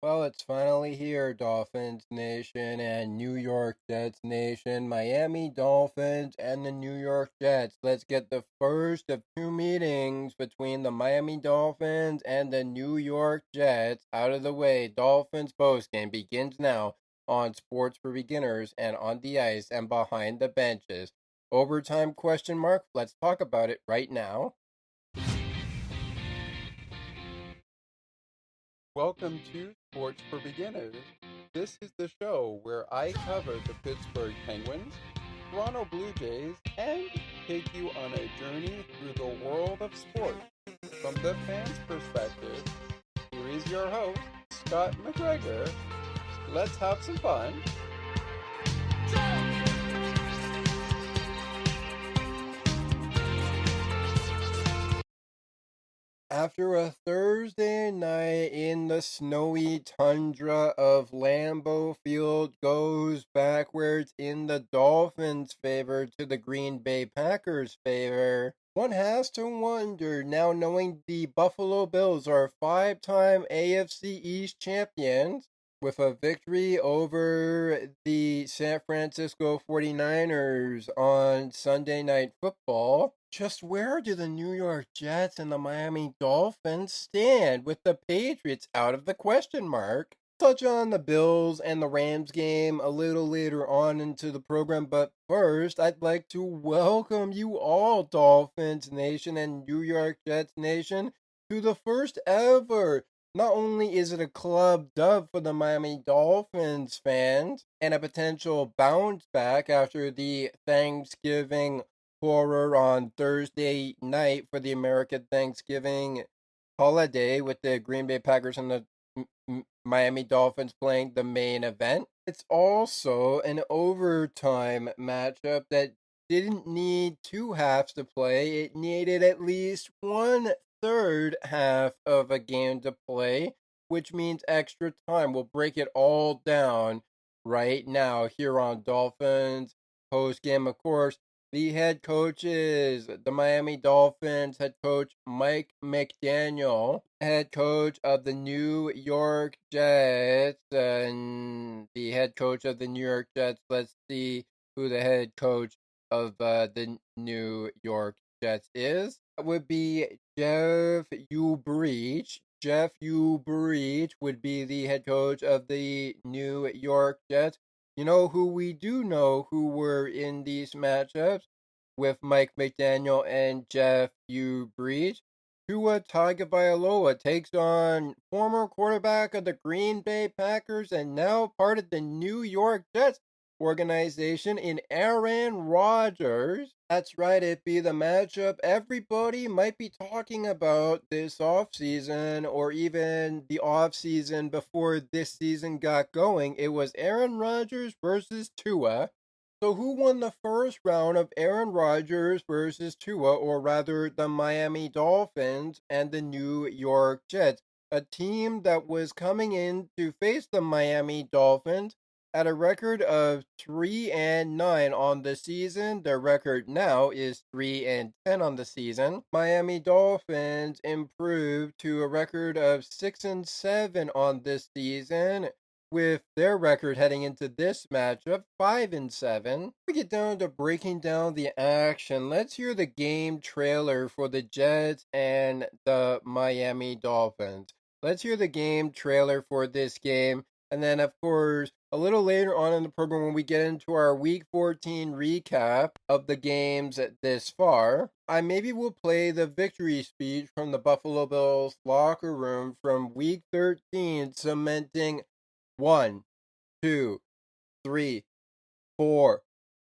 Well, it's finally here, Dolphins Nation and New York Jets Nation. Miami Dolphins and the New York Jets. Let's get the first of two meetings between the Miami Dolphins and the New York Jets out of the way. Dolphins Post Game begins now on Sports for Beginners and on the ice and behind the benches. Overtime question mark? Let's talk about it right now. Welcome to Sports for Beginners. This is the show where I cover the Pittsburgh Penguins, Toronto Blue Jays, and take you on a journey through the world of sport. From the fans' perspective, here is your host, Scott McGregor. Let's have some fun. After a Thursday night in the snowy tundra of Lambeau Field goes backwards in the Dolphins' favor to the Green Bay Packers' favor, one has to wonder, now knowing the Buffalo Bills are five-time AFC East champions, with a victory over the San Francisco 49ers on Sunday Night Football. Just where do the New York Jets and the Miami Dolphins stand with the Patriots out of the question mark? Touch on the Bills and the Rams game a little later on into the program, but first, I'd like to welcome you all, Dolphins Nation and New York Jets Nation, to the first ever. Not only is it a club dub for the Miami Dolphins fans and a potential bounce back after the Thanksgiving horror on Thursday night for the American Thanksgiving holiday with the Green Bay Packers and the Miami Dolphins playing the main event. It's also an overtime matchup that didn't need two halves to play. It needed at least one third half of a game to play, which means extra time. We'll break it all down right now here on Dolphins post game, of course. The head coaches, the Miami Dolphins head coach Mike McDaniel, head coach of the New York Jets, and the head coach of the New York Jets. Let's see who the head coach of the New York Jets is. That would be Jeff Ubrich. Jeff Ubrich would be the head coach of the New York Jets. You know who we do know who were in these matchups with Mike McDaniel and Jeff Ubrich? Tua Tagovailoa takes on former quarterback of the Green Bay Packers and now part of the New York Jets organization in Aaron Rodgers. That's right, it be the matchup everybody might be talking about this offseason or even the offseason before this season got going. It was Aaron Rodgers versus Tua. So who won the first round of Aaron Rodgers versus Tua, or rather the Miami Dolphins and the New York Jets? A team that was coming in to face the Miami Dolphins at a record of 3-9 on the season. Their record now is 3-10 on the season. Miami Dolphins improved to a record of 6-7 on this season, with their record heading into this matchup 5-7. We get down to breaking down the action. Let's hear the game trailer for the Jets and the Miami Dolphins. Let's hear the game trailer for this game. And then, of course, a little later on in the program, when we get into our Week 14 recap of the games this far, I maybe will play the victory speech from the Buffalo Bills locker room from Week 13, cementing 1, 2, 3, 4,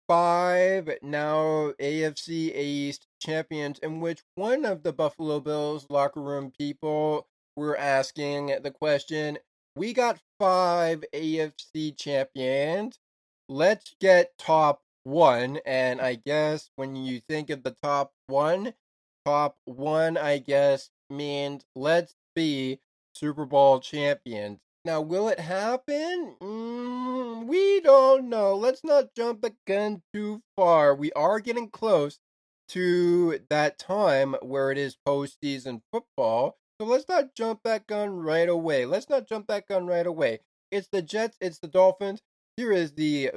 5 now AFC East champions, in which one of the Buffalo Bills locker room people were asking the question, we got 5 AFC champions. Let's get top 1. And I guess when you think of the top 1, I guess, means let's be Super Bowl champions. Now, will it happen? We don't know. Let's not jump the gun too far. We are getting close to that time where it is postseason football. So let's not jump that gun right away. Let's not jump that gun right away. It's the Jets, it's the Dolphins. Here is the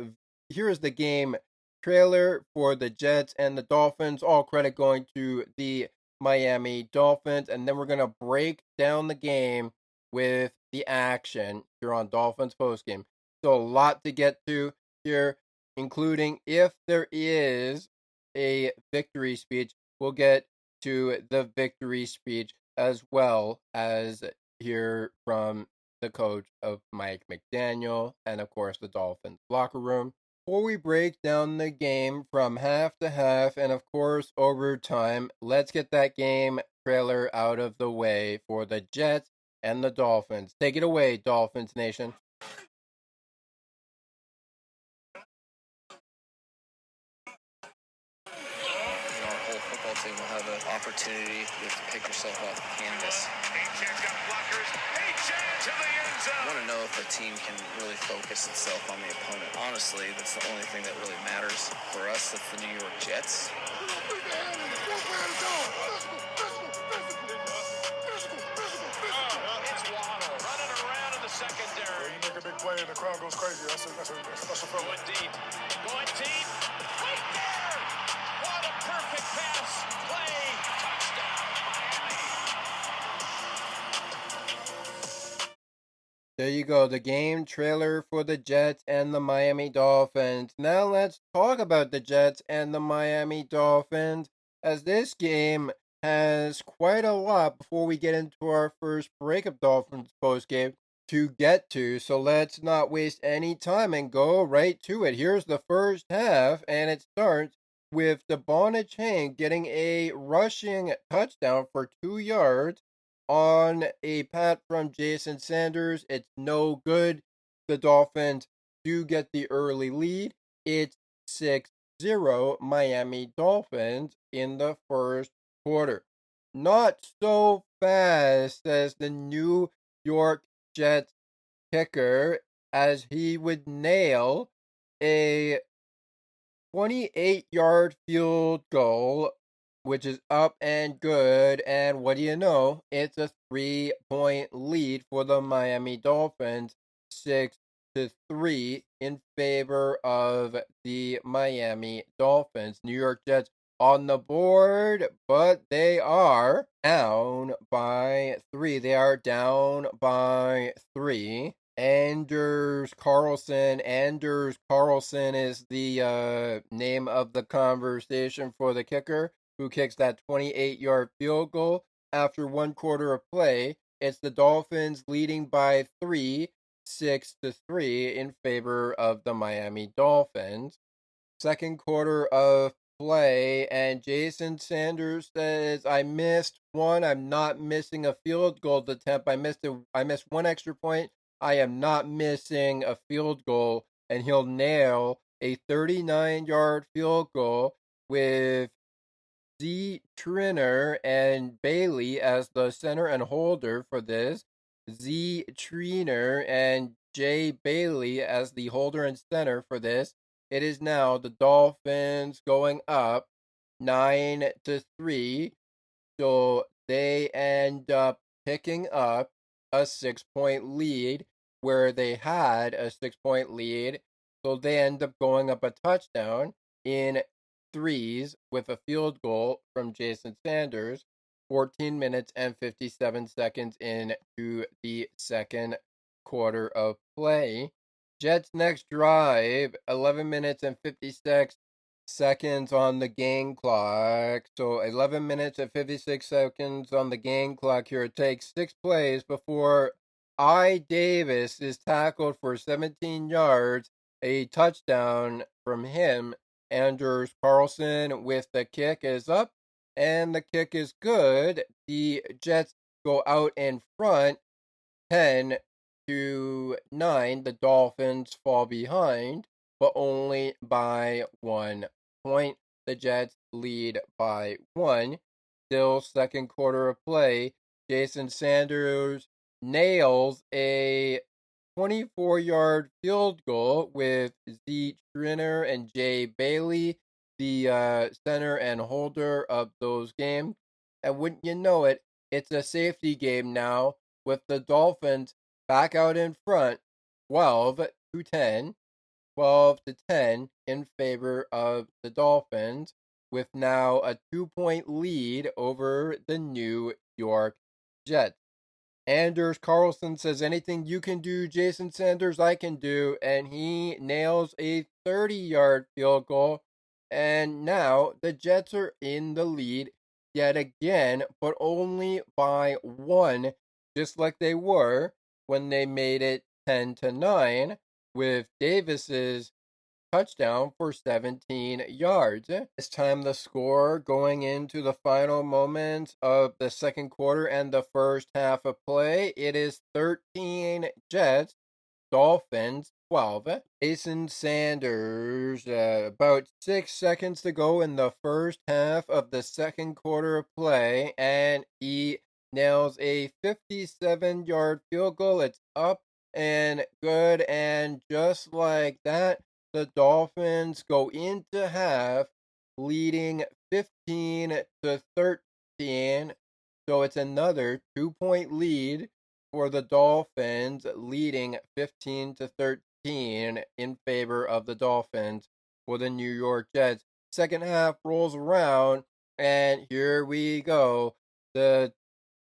here is the game trailer for the Jets and the Dolphins. All credit going to the Miami Dolphins, and then we're gonna break down the game with the action here on Dolphins Post Game. So a lot to get to here, including if there is a victory speech. We'll get to the victory speech as well as hear from the coach of Mike McDaniel and, of course, the Dolphins locker room. Before we break down the game from half to half and, of course, overtime, let's get that game trailer out of the way for the Jets and the Dolphins. Take it away, Dolphins Nation. Our whole football team will have an opportunity to pick yourself off the canvas. I want to know if the team can really focus itself on the opponent. Honestly, that's the only thing that really matters for us. That's the New York Jets. It's Waddle running around in the secondary. You make a big play and the crowd goes crazy. That's a problem. Going deep. Going deep. Right there. What a perfect pass. Play. Touchdown, Miami. There you go, the game trailer for the Jets and the Miami Dolphins. Now let's talk about the Jets and the Miami Dolphins, as this game has quite a lot before we get into our first break of Dolphins post game to get to. So let's not waste any time and go right to it. Here's the first half, and it starts with Devon Chain getting a rushing touchdown for 2 yards on a pat from Jason Sanders. It's no good. The Dolphins do get the early lead. It's 6-0 Miami Dolphins in the first quarter. Not so fast as the New York Jets kicker, as he would nail a 28-yard field goal, which is up and good. And what do you know? It's a 3-point lead for the Miami Dolphins, 6-3 in favor of the Miami Dolphins. New York Jets on the board, but they are down by 3. They are down by 3. Anders Carlson is the name of the conversation for the kicker who kicks that 28-yard field goal after 1 quarter of play. It's the Dolphins leading by 3, 6-3 in favor of the Miami Dolphins. Second quarter of play, and Jason Sanders says, I missed one. I'm not missing a field goal attempt. I missed one extra point. I am not missing a field goal, and he'll nail a 39-yard field goal with Z Triner and Bailey as the center and holder for this. Z Triner and Jay Bailey as the holder and center for this. It is now the Dolphins going up 9-3. So they end up picking up a 6-point lead where they had a 6-point lead. So they end up going up a touchdown in threes with a field goal from Jason Sanders, 14 minutes and 57 seconds into the second quarter of play. Jets' next drive, 11 minutes and 56 seconds on the game clock. So 11 minutes and 56 seconds on the game clock here. It takes 6 plays before Davis is tackled for 17 yards, a touchdown from him. Anders Carlson with the kick is up, and the kick is good. The Jets go out in front 10-9. The Dolphins fall behind, but only by 1 point. The Jets lead by 1. Still second quarter of play. Jason Sanders nails a 24-yard field goal with Z Triner and Jay Bailey, the center and holder of those games. And wouldn't you know it, It's a safety game now with the Dolphins back out in front, 12-10, 12-10 in favor of the Dolphins, with now a 2-point lead over the New York Jets. Anders Carlson says, anything you can do, Jason Sanders, I can do. And he nails a 30-yard field goal. And now the Jets are in the lead yet again, but only by one, just like they were when they made it 10-9 with Davis's touchdown for 17 yards. This time the score going into the final moments of the second quarter and the first half of play. It is 13 Jets, Dolphins 12. Jason Sanders, about 6 seconds to go in the first half of the second quarter of play, and he nails a 57-yard field goal. It's up and good, and just like that, the Dolphins go into half leading 15-13. So it's another 2-point lead for the Dolphins, leading 15-13 in favor of the Dolphins for the New York Jets. Second half rolls around, and here we go. The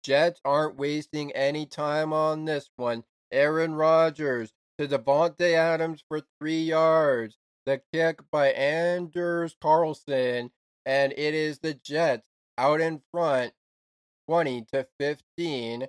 Jets aren't wasting any time on this one. Aaron Rodgers to Devontae Adams for 3 yards. The kick by Anders Carlson, and it is the Jets out in front 20-15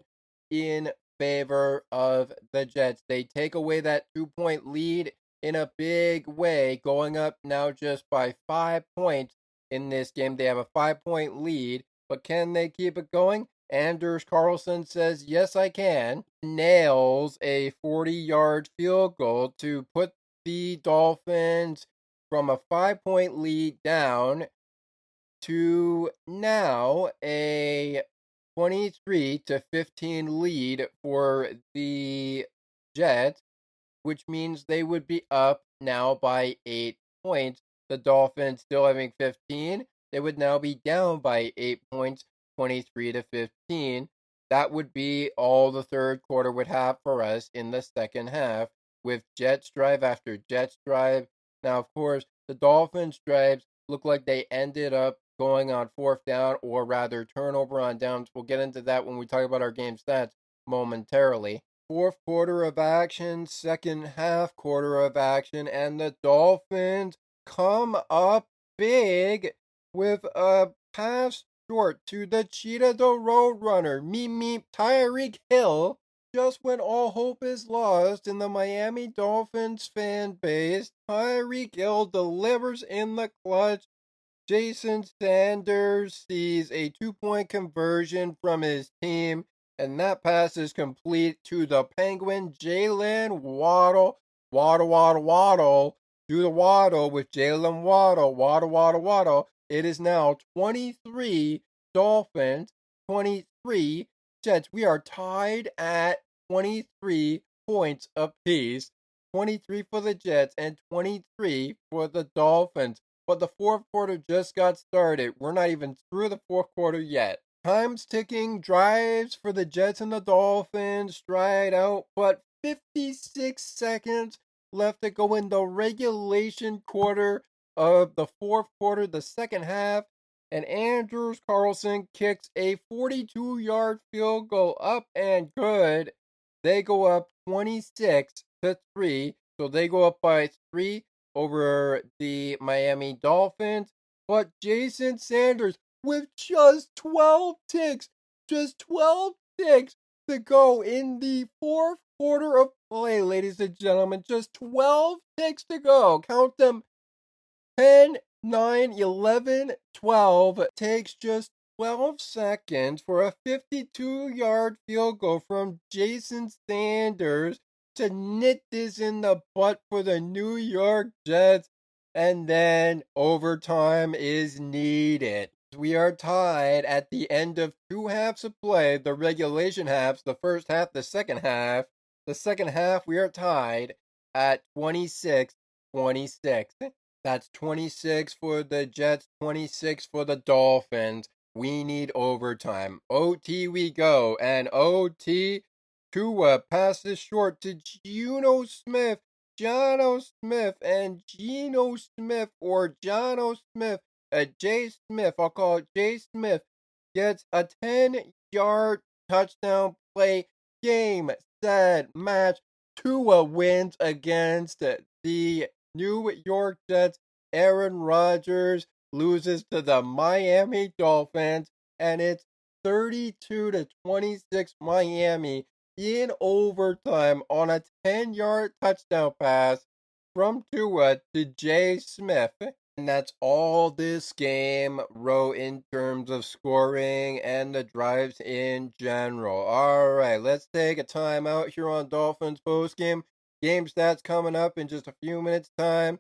in favor of the Jets. They take away that 2-point lead in a big way, going up now just by 5 points in this game. They have a 5-point lead, but can they keep it going? Anders Carlson says, yes, I can. Nails a 40-yard field goal to put the Dolphins from a 5-point lead down to now a 23-15 lead for the Jets, which means they would be up now by 8 points. The Dolphins still having 15. They would now be down by 8 points, 23-15. That would be all the third quarter would have for us in the second half, with Jets drive after Jets drive. Now, of course, the Dolphins drives look like they ended up going on fourth down, or rather turnover on downs. We'll get into that when we talk about our game stats momentarily. Fourth quarter of action, second half quarter of action, and the Dolphins come up big with a pass short to the Cheetah the Roadrunner, meep Tyreek Hill. Just when all hope is lost in the Miami Dolphins fan base, Tyreek Hill delivers in the clutch. Jason Sanders sees a 2-point conversion from his team, and that pass is complete to the Penguin, Jalen Waddle. Waddle. Do the Waddle with Jalen Waddle. Waddle. It is now 23 Dolphins, 23 Jets. We are tied at 23 points apiece. 23 for the Jets and 23 for the Dolphins. But the fourth quarter just got started. We're not even through the fourth quarter yet. Time's ticking, drives for the Jets and the Dolphins stride out, but 56 seconds left to go in the regulation quarter of the fourth quarter, the second half, and Anders Carlson kicks a 42-yard field goal up and good. They go up 26-3, so they go up by 3 over the Miami Dolphins. But Jason Sanders, with just 12 ticks to go in the fourth quarter of play, ladies and gentlemen. Just 12 ticks to go. Count them. 10, 9, 11, 12. Takes just 12 seconds for a 52-yard field goal from Jason Sanders to nit this in the butt for the New York Jets, and then overtime is needed. We are tied at the end of 2 halves of play, the regulation halves, the first half, the second half. The second half, we are tied at 26-26. That's 26 for the Jets, 26 for the Dolphins. We need overtime. OT we go. And OT, Tua passes short to Geno Smith. Jono Smith and Geno Smith, or Jono Smith, Jay Smith, I'll call it Jay Smith, gets a 10-yard touchdown play. Game, set, match. Tua wins against the New York Jets. Aaron Rodgers loses to the Miami Dolphins, and it's 32-26 Miami in overtime on a 10-yard touchdown pass from Tua to Jay Smith. And that's all this game wrote in terms of scoring and the drives in general. All right, let's take a timeout here on Dolphins Post Game. Game stats coming up in just a few minutes' time.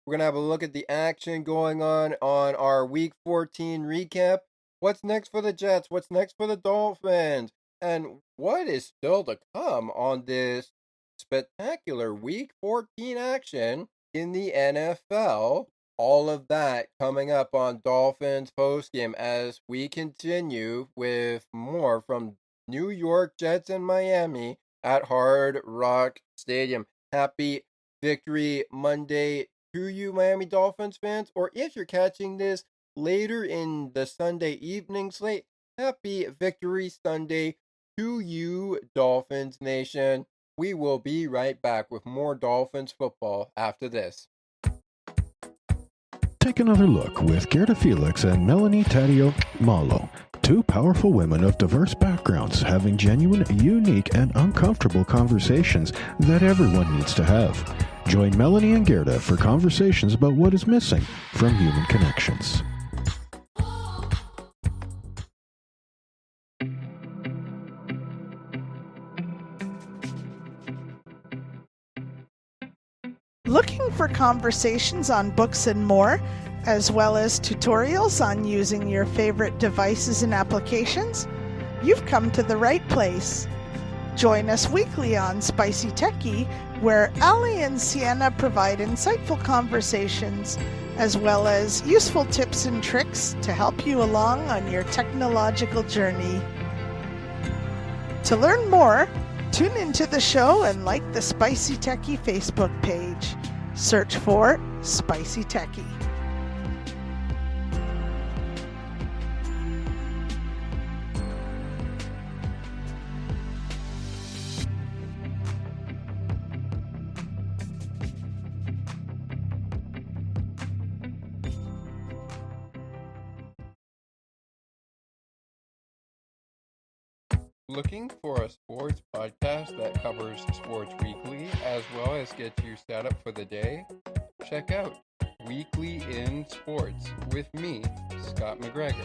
We're going to have a look at the action going on our Week 14 recap. What's next for the Jets? What's next for the Dolphins? And what is still to come on this spectacular Week 14 action in the NFL? All of that coming up on Dolphins postgame as we continue with more from New York Jets and Miami at Hard Rock Stadium. Happy Victory Monday to you, Miami Dolphins fans, or if you're catching this later in the Sunday evening slate, happy Victory Sunday to you, Dolphins Nation. We will be right back with more Dolphins football after this. Take another look with Gerda Felix and Melanie Taddeo Malo, two powerful women of diverse backgrounds having genuine, unique, and uncomfortable conversations that everyone needs to have. Join Melanie and Gerda for conversations about what is missing from human connections. Looking for conversations on books and more, as well as tutorials on using your favorite devices and applications? You've come to the right place. Join us weekly on Spicy Techie, where Ali and Sienna provide insightful conversations, as well as useful tips and tricks to help you along on your technological journey. To learn more, tune into the show and like the Spicy Techie Facebook page. Search for Spicy Techie. Looking for a sports podcast that covers sports weekly as well as gets you set up for the day? Check out Weekly in Sports with me, Scott McGregor.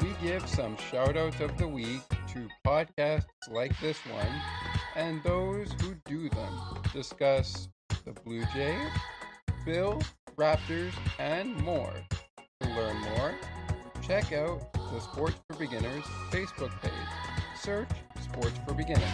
We give some shout outs of the week to podcasts like this one and those who do them. Discuss the Blue Jays, Bills, Raptors, and more. To learn more, check out the Sports for Beginners Facebook page. Search Sports for Beginners.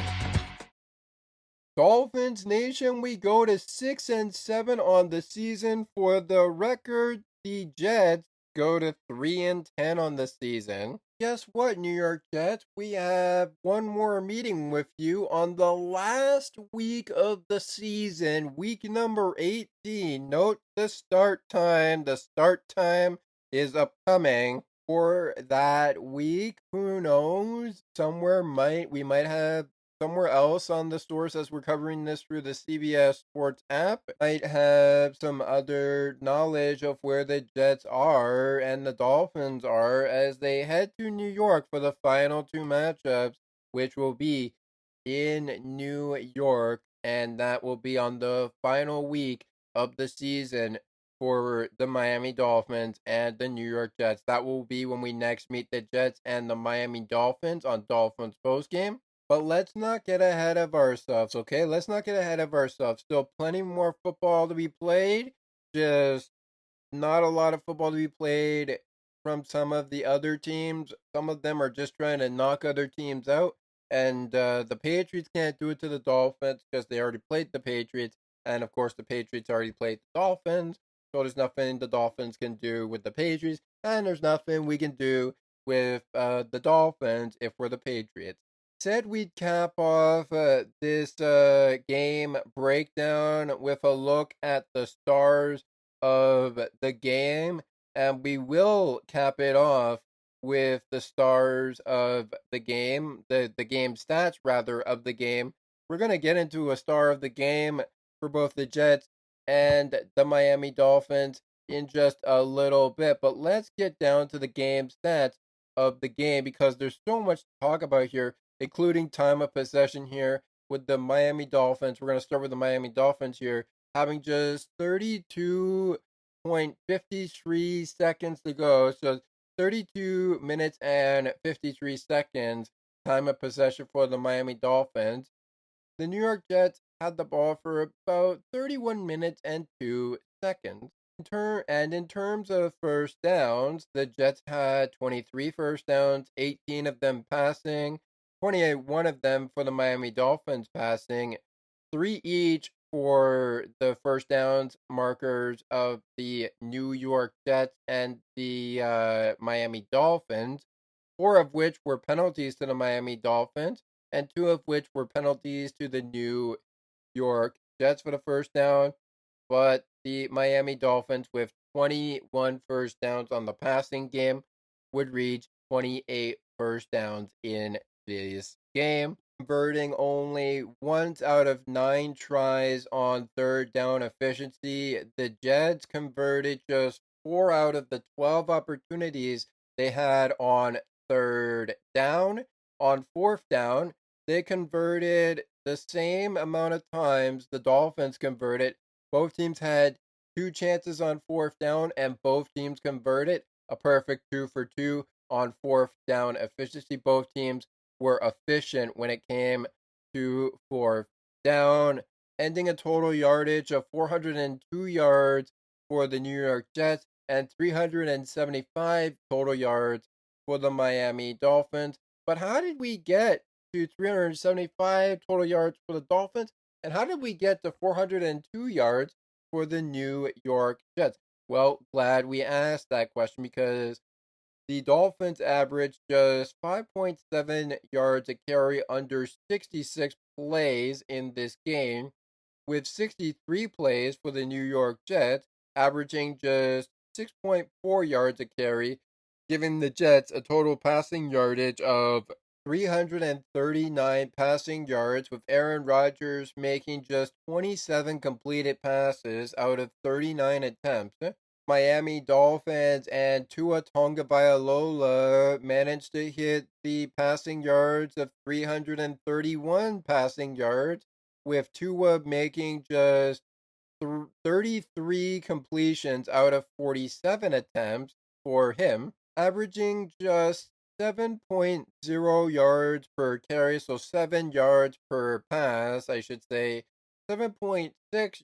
Dolphins Nation, we go to 6-7 on the season. For the record, the Jets go to 3-10 on the season. Guess what, New York Jets? We have one more meeting with you on the last week of the season, week number 18. Note the start time. The start time is upcoming. For that week, who knows? We might have somewhere else on the stores as we're covering this through the CBS Sports app. Might have some other knowledge of where the Jets are and the Dolphins are as they head to New York for the final two matchups, which will be in New York, and that will be on the final week of the season for the Miami Dolphins and the New York Jets. That will be when we next meet the Jets and the Miami Dolphins on Dolphins Post Game. But let's not get ahead of ourselves, okay? Let's not get ahead of ourselves. Still plenty more football to be played. Just not a lot of football to be played from some of the other teams. Some of them are just trying to knock other teams out. And the Patriots can't do it to the Dolphins because they already played the Patriots. And of course, the Patriots already played the Dolphins. So there's nothing the Dolphins can do with the Patriots. And there's nothing we can do with the Dolphins if we're the Patriots. Said we'd cap off this game breakdown with a look at the stars of the game, and we will cap it off with the stars of the game, the game stats rather of the game. We're going to get into a star of the game for both the Jets and the Miami Dolphins in just a little bit, but let's get down to the game stats of the game because there's so much to talk about here, including time of possession here with the Miami Dolphins. We're going to start with the Miami Dolphins here, having just 32.53 seconds to go. So 32 minutes and 53 seconds time of possession for the Miami Dolphins. The New York Jets had the ball for about 31 minutes and 2 seconds. In terms of first downs, the Jets had 23 first downs, 18 of them passing, 21 of them for the Miami Dolphins passing, 3 each for the first downs markers of the New York Jets and the Miami Dolphins, 4 of which were penalties to the Miami Dolphins, and 2 of which were penalties to the New York Jets for the first down. But the Miami Dolphins, with 21 first downs on the passing game, would reach 28 first downs in this game, converting only once out of 9 tries on third down efficiency. The Jets converted just 4 out of the 12 opportunities they had on third down. On fourth down, they converted the same amount of times the Dolphins converted. Both teams had 2 chances on fourth down, and both teams converted a perfect 2 for 2 on fourth down efficiency. Both teams were efficient when it came to fourth down, ending a total yardage of 402 yards for the New York Jets and 375 total yards for the Miami Dolphins. But how did we get to 375 total yards for the Dolphins? And how did we get to 402 yards for the New York Jets? Well, glad we asked that question because the Dolphins averaged just 5.7 yards a carry under 66 plays in this game, with 63 plays for the New York Jets, averaging just 6.4 yards a carry, giving the Jets a total passing yardage of 339 passing yards, with Aaron Rodgers making just 27 completed passes out of 39 attempts. Miami Dolphins and Tua Tagovailoa managed to hit the passing yards of 331 passing yards, with Tua making just 33 completions out of 47 attempts for him, averaging just 7.0 yards per carry, so 7 yards per pass, I should say. 7.6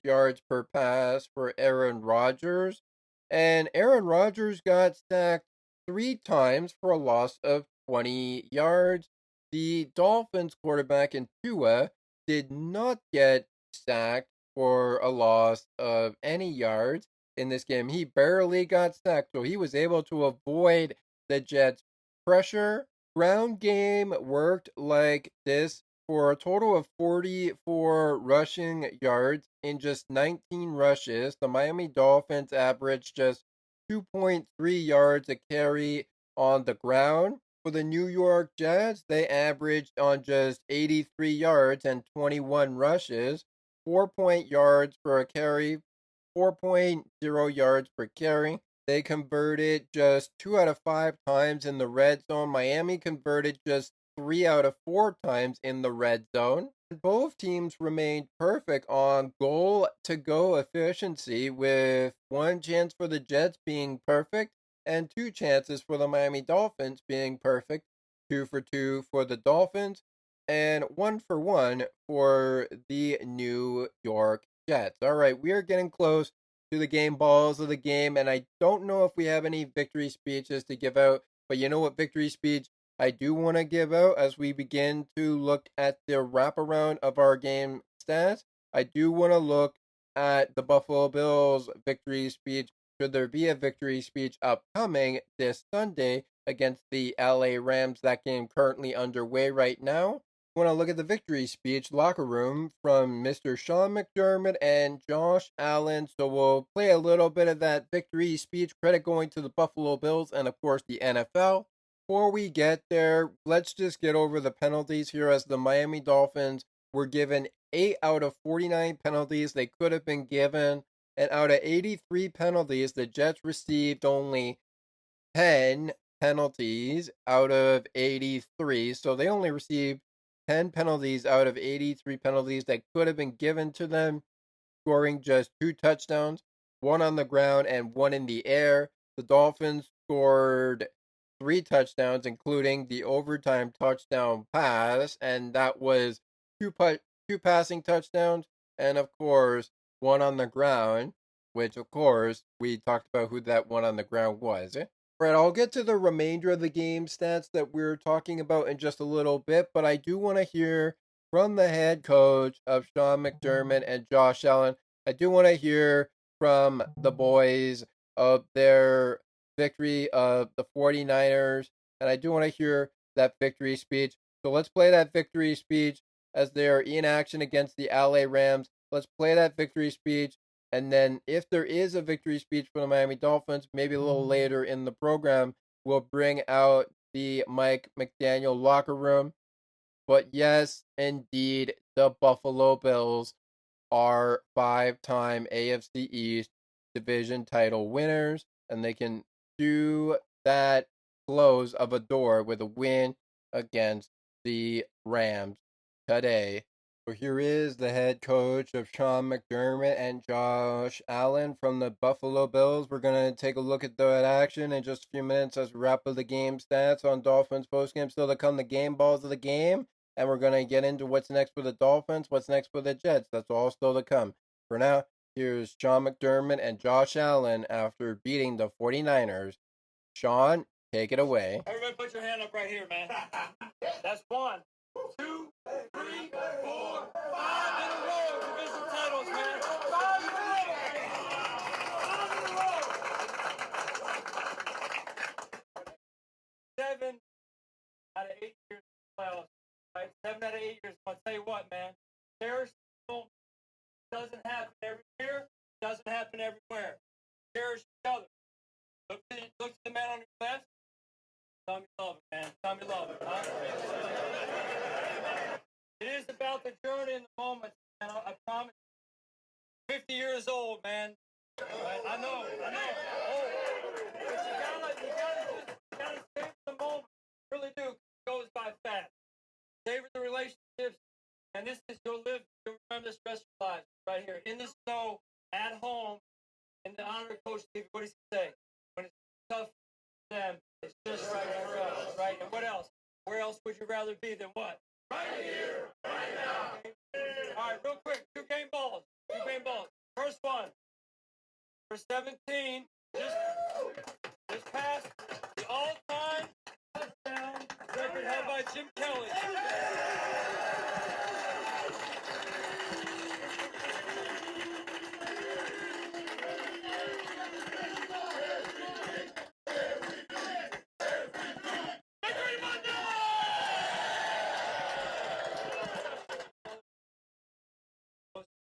yards per pass for Aaron Rodgers. And Aaron Rodgers got sacked 3 times for a loss of 20 yards. The Dolphins quarterback in Tua did not get sacked for a loss of any yards in this game. He barely got sacked, so he was able to avoid the Jets' pressure. Ground game worked like this for a total of 44 rushing yards in just 19 rushes. The Miami Dolphins averaged just 2.3 yards a carry on the ground. For the New York Jets, they averaged on just 83 yards and 21 rushes, 4 yards per carry, 4.0 yards per carry. They converted just 2 out of 5 times in the red zone. Miami converted just 3 out of 4 times in the red zone. Both teams remained perfect on goal to go efficiency, with 1 chance for the Jets being perfect and 2 chances for the Miami Dolphins being perfect. 2 for 2 for the Dolphins and 1 for 1 for the New York Jets. All right, we are getting close to the game balls of the game, and I don't know if we have any victory speeches to give out, but you know what victory speech I do want to give out as we begin to look at the wraparound of our game stats? I do want to look at the Buffalo Bills victory speech. Should there be a victory speech upcoming this Sunday against the LA Rams. That game currently underway right now. Want to look at the victory speech locker room from Mr. Sean McDermott and Josh Allen. So we'll play a little bit of that victory speech, credit going to the Buffalo Bills and, of course, the NFL. Before we get there, let's just get over the penalties here, as the Miami Dolphins were given 8 out of 49 penalties they could have been given. And out of 83 penalties, the Jets received only 10 penalties out of 83. So they only received 10 penalties out of 83 penalties that could have been given to them, scoring just 2 touchdowns, one on the ground and one in the air. The Dolphins scored 3 touchdowns, including the overtime touchdown pass, and that was two passing touchdowns, and of course, one on the ground, which of course we talked about who that one on the ground was. Right, I'll get to the remainder of the game stats that we're talking about in just a little bit, but I do want to hear from the head coach of Sean McDermott and Josh Allen. I do want to hear from the boys of their victory of the 49ers, and I do want to hear that victory speech. So let's play that victory speech as they're in action against the LA Rams. Let's play that victory speech. And then if there is a victory speech for the Miami Dolphins, maybe a little later in the program, we'll bring out the Mike McDaniel locker room. But yes, indeed, the Buffalo Bills are 5-time AFC East division title winners, and they can do that close of a door with a win against the Rams today. So here is the head coach of Sean McDermott and Josh Allen from the Buffalo Bills. We're going to take a look at that action in just a few minutes as we wrap up the game stats on Dolphins Post Game. Still to come, the game balls of the game. And we're going to get into what's next for the Dolphins, what's next for the Jets. That's all still to come. For now, here's Sean McDermott and Josh Allen after beating the 49ers. Sean, take it away. Everybody put your hand up right here, man. That's 1, 2, 3, 4, 5 in a row. Division titles, man. 5 in a row. 5 in a row. 7 out of 8 years in the playoffs. Right? 7 out of 8 years. I'll tell you what, man. Cherish the moment. Doesn't happen every year. Doesn't happen everywhere. Cherish each other. Look to the man on your left. Tell me love it, man. Tell me love it. Huh? It is about the journey and the moment, man. I promise. 50 years old, man. Right? I know. Oh, but you gotta savor the moment. You really do. It goes by fast. Savor the relationships, and you'll remember this rest of your lives right here in the snow, at home, in the honor of Coach Steve. What does he say? When it's tough for them, it's just right for us, right? And what else? Where else would you rather be than what? Right here, right now. All right, real quick, two game balls. First one, for 17, just passed the all-time touchdown record held by Jim Kelly.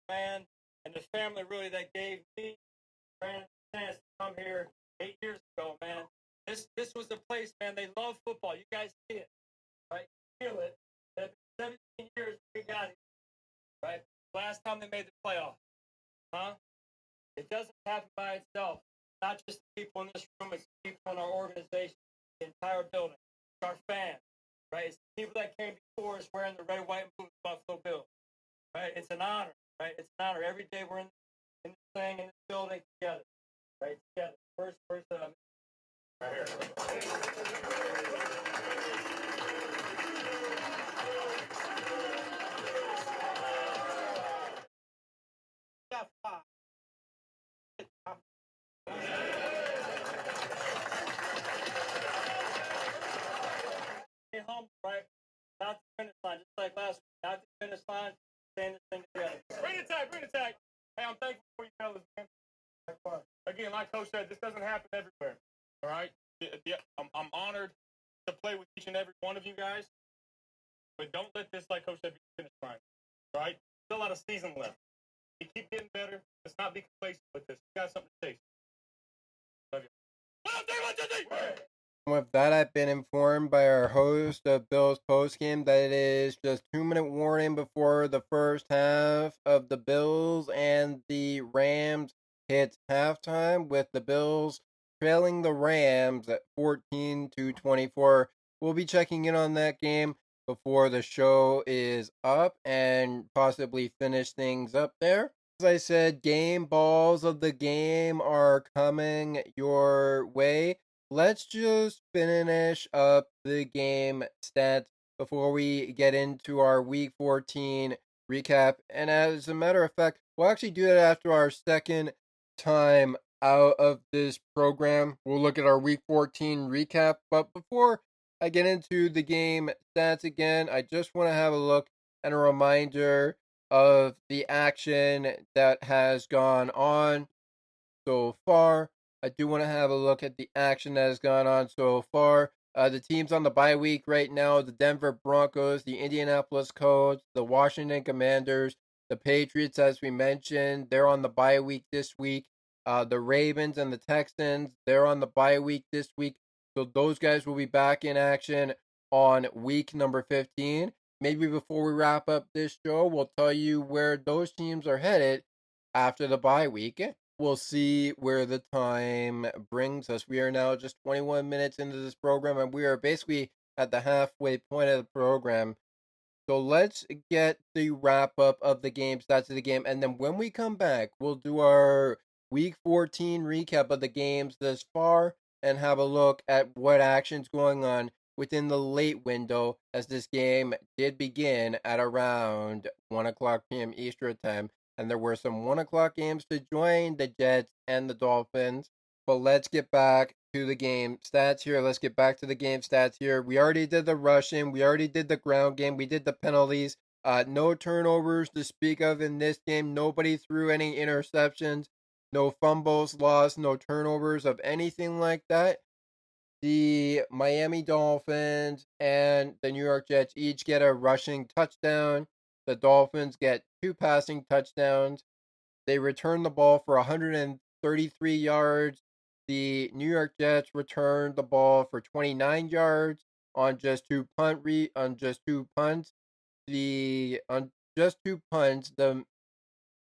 Man, and the family really that gave me a chance to come here 8 years ago, man. This was the place, man. They love football. You guys see it, right? Feel it. 17 years we got it, right? Last time they made the playoff, huh? It doesn't happen by itself. Not just the people in this room, it's the people in our organization, the entire building, it's our fans, right? It's the people that came before us wearing the red, white, and blue Buffalo Bills, right? It's an honor, right? It's an honor. Every day we're in this thing, in this building together, right? Together. First, right here. Stay humble, right? Not the finish line, just like last week. Not the finish line, staying this thing together. Bring it tag. Hey, I'm thankful for you fellas, man. Again, like Coach said, this doesn't happen everywhere. All right? I'm honored to play with each and every one of you guys, but don't let this, like Coach said, be the finish line. All right? Still a lot of season left. You keep getting better. Let's not be complacent with this. You got something to say. Love you. With that, I've been informed by our host of Bills Post Game that it is just 2-minute warning before the first half of the Bills and the Rams hits halftime, with the Bills trailing the Rams at 14-24. We'll be checking in on that game before the show is up and possibly finish things up there. As I said, game balls of the game are coming your way. Let's just finish up the game stats before we get into our Week 14 recap. And as a matter of fact, we'll actually do that after our second time out of this program. We'll look at our Week 14 recap. But before I get into the game stats again, I just want to have a look and a reminder of the action that has gone on so far. I do want to have a look at the action that has gone on so far. The teams on the bye week right now: the Denver Broncos, the Indianapolis Colts, the Washington Commanders, the Patriots, as we mentioned, they're on the bye week this week. The Ravens and the Texans, they're on the bye week this week. So those guys will be back in action on week number 15. Maybe before we wrap up this show, we'll tell you where those teams are headed after the bye week. We'll see where the time brings us. We are now just 21 minutes into this program, and we are basically at the halfway point of the program. So let's get the wrap up of the game, stats of the game, and then when we come back, we'll do our Week 14 recap of the games thus far and have a look at what action's going on within the late window, as this game did begin at around 1 o'clock p.m. Eastern Time. And there were some 1 o'clock games to join the Jets and the Dolphins. But let's get back to the game stats here. Let's get back to the game stats here. We already did the rushing. We already did the ground game. We did the penalties. No turnovers to speak of in this game. Nobody threw any interceptions. No fumbles lost. No turnovers of anything like that. The Miami Dolphins and the New York Jets each get a rushing touchdown. The Dolphins get 2 passing touchdowns. They return the ball for 133 yards. The New York Jets returned the ball for 29 yards on just two punts. On just 2 punts,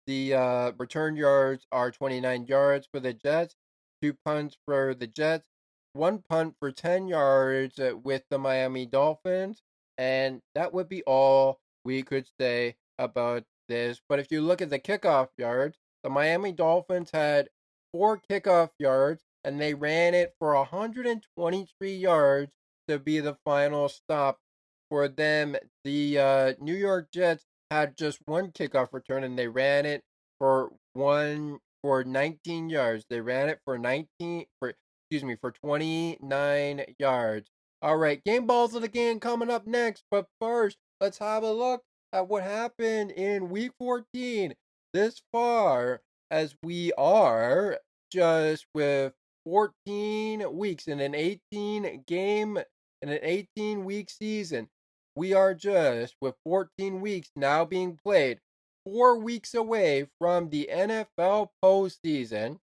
the return yards are 29 yards for the Jets, 2 punts for the Jets, 1 punt for 10 yards with the Miami Dolphins, and that would be all we could say about this. But if you look at the kickoff yards, the Miami Dolphins had 4 kickoff yards, and they ran it for 123 yards to be the final stop for them. The New York Jets had just 1 kickoff return, and they ran it for 19 yards. They ran it for 29 yards. All right, game balls of the game coming up next, but first, let's have a look at what happened in week 14 this far, as we are just with 14 weeks in an 18-week season. We are just with 14 weeks now being played, 4 weeks away from the NFL postseason.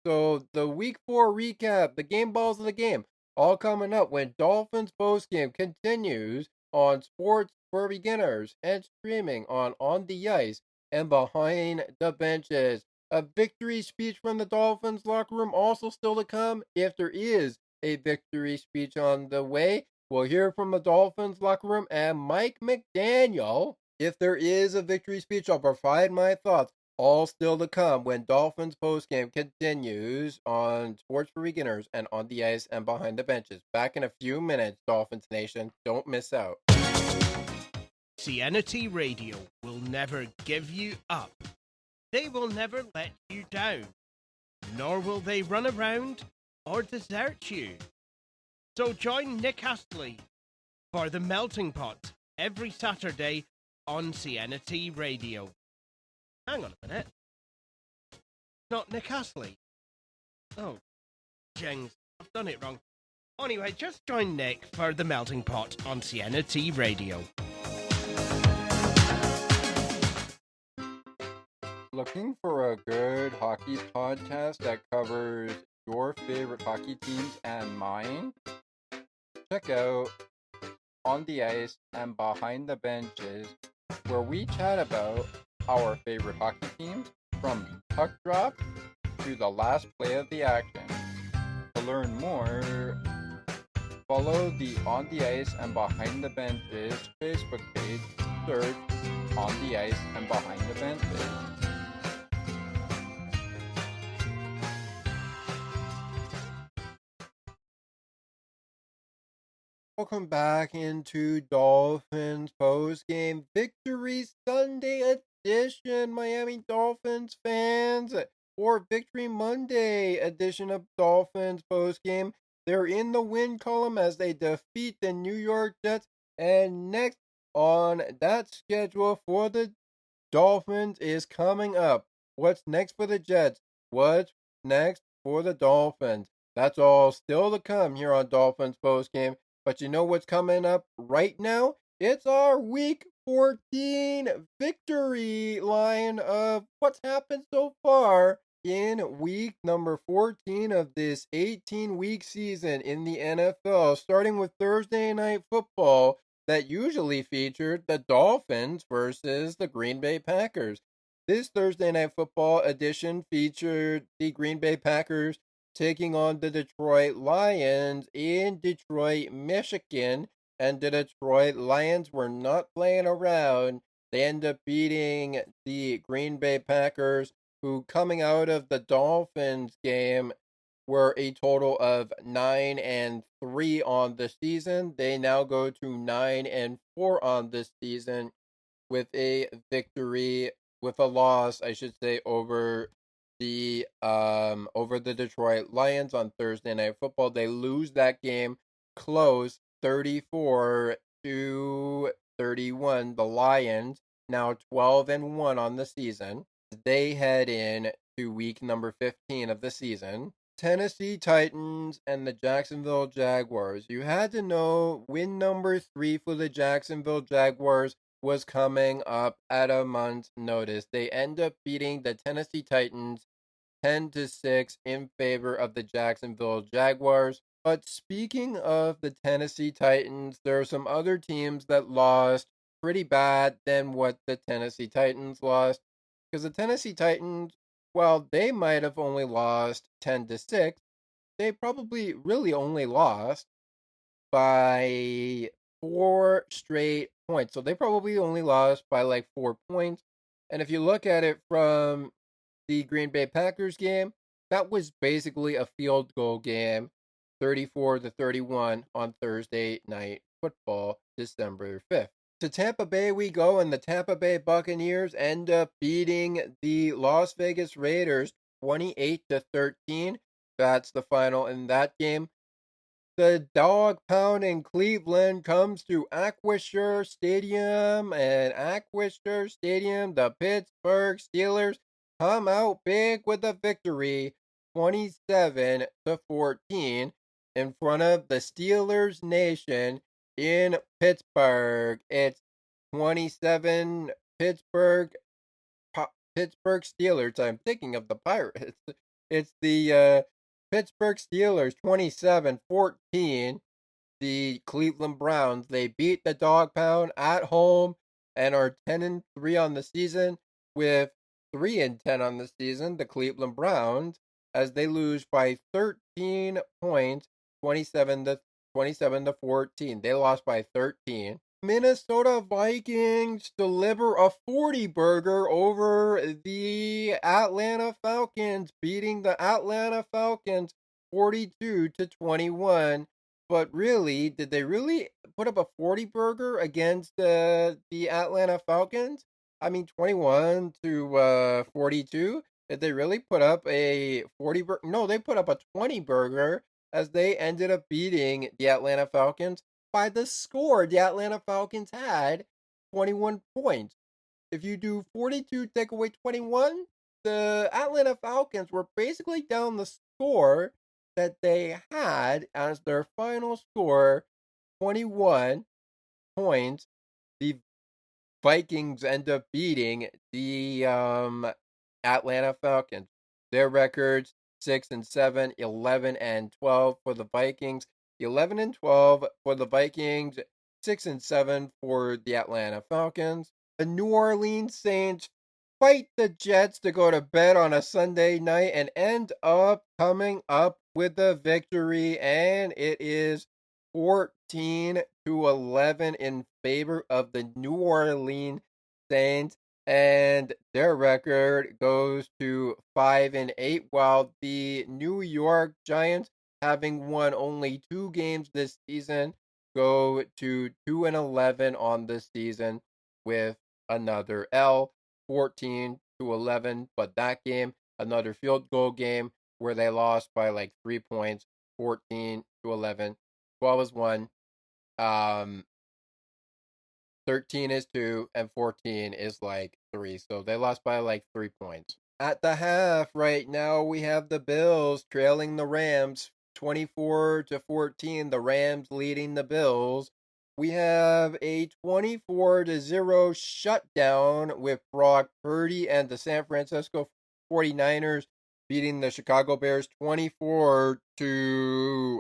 So the week 4 recap, the game balls of the game, all coming up when Dolphins Post Game continues on Sports for Beginners and streaming on the Ice and Behind the Benches. A victory speech from the Dolphins locker room also still to come. If there is a victory speech on the way, we'll hear from the Dolphins locker room and Mike McDaniel. If there is a victory speech, I'll provide my thoughts. All still to come when Dolphins postgame continues on Sports for Beginners and on the Ice and Behind the Benches. Back in a few minutes, Dolphins Nation. Don't miss out. Cianity Radio will never give you up. They will never let you down. Nor will they run around or desert you. So join Nick Astley for The Melting Pot every Saturday on Cianity Radio. Hang on a minute. Not Nick Astley. Oh, Jings. I've done it wrong. Anyway, just join Nick for The Melting Pot on Sienna T Radio. Looking for a good hockey podcast that covers your favorite hockey teams and mine? Check out On the Ice and Behind the Benches, where we chat about our favorite hockey teams from puck drop to the last play of the action. To learn more, follow the On the Ice and Behind the Benches Facebook page. Search On the Ice and Behind the Benches. Welcome back into Dolphins Post Game Victory Sunday edition, Miami Dolphins fans, or Victory Monday edition of Dolphins Post Game. They're in the win column as they defeat the New York Jets. And next on that schedule for the Dolphins is coming up. What's next for the Jets? What's next for the Dolphins? That's all still to come here on Dolphins Post Game. But you know what's coming up right now? It's our Week 14 victory line of what's happened so far in week number 14 of this 18-week season in the NFL, starting with Thursday Night Football that usually featured the Dolphins versus the Green Bay Packers. This Thursday Night Football edition featured the Green Bay Packers taking on the Detroit Lions in Detroit, Michigan, and the Detroit Lions were not playing around. They end up beating the Green Bay Packers, who coming out of the Dolphins game were a total of 9-3 on the season. They now go to 9-4 on this season with a victory, with a loss, I should say, over the Detroit Lions on Thursday Night Football. They lose that game close, 34-31. The Lions now 12-1 on the season. They head in to week number 15 of the season. Tennessee Titans and the Jacksonville Jaguars. You had to know win number 3 for the Jacksonville Jaguars was coming up at a month's notice. They end up beating the Tennessee Titans 10-6 in favor of the Jacksonville Jaguars. But speaking of the Tennessee Titans, there are some other teams that lost pretty bad than what the Tennessee Titans lost. Because the Tennessee Titans, while they might have only lost 10-6, they probably really only lost by 4 straight points. So they probably only lost by like 4 points. And if you look at it from the Green Bay Packers game, that was basically a field goal game, 34-31 on Thursday Night Football, December 5th. To Tampa Bay we go, and the Tampa Bay Buccaneers end up beating the Las Vegas Raiders 28-13. That's the final in that game. The dog pound in Cleveland comes to Acrisure Stadium, and Acrisure Stadium, the Pittsburgh Steelers come out big with a victory, 27-14, in front of the Steelers Nation in Pittsburgh. It's 27 Pittsburgh Steelers. I'm thinking of the Pirates. It's the Pittsburgh Steelers 27-14. The Cleveland Browns, they beat the dog pound at home and are 10-3 on the season, with 3-10 on the season, the Cleveland Browns, as they lose by 13 points, 27-14. They lost by 13. Minnesota Vikings deliver a 40-burger over the Atlanta Falcons, beating the Atlanta Falcons 42-21. But really, did they really put up a 40-burger against the Atlanta Falcons? I mean, 21-42. Did they really put up a 40-burger? No, they put up a 20-burger as they ended up beating the Atlanta Falcons by the score. The Atlanta Falcons had 21 points. If you do 42, take away 21, the Atlanta Falcons were basically down the score that they had as their final score 21 points. The Vikings end up beating the Atlanta Falcons. Their records 6-7, 11-12 for the Vikings, 11-12 for the Vikings, 6-7 for the Atlanta Falcons. The New Orleans Saints fight the Jets to go to bed on a Sunday night and end up coming up with a victory, and it is 14-11 in favor of the New Orleans Saints, and their record goes to 5-8, while the New York Giants, having won only 2 games this season, go to 2-11 on the season with another L, 14-11. But that game, another field goal game where they lost by like 3 points, 14-11. 12-1, 13-2, and 14 is like 3. So they lost by like 3 points. At the half, right now, we have the Bills trailing the Rams 24-14. The Rams leading the Bills. We have a 24-0 shutdown with Brock Purdy and the San Francisco 49ers beating the Chicago Bears 24-0.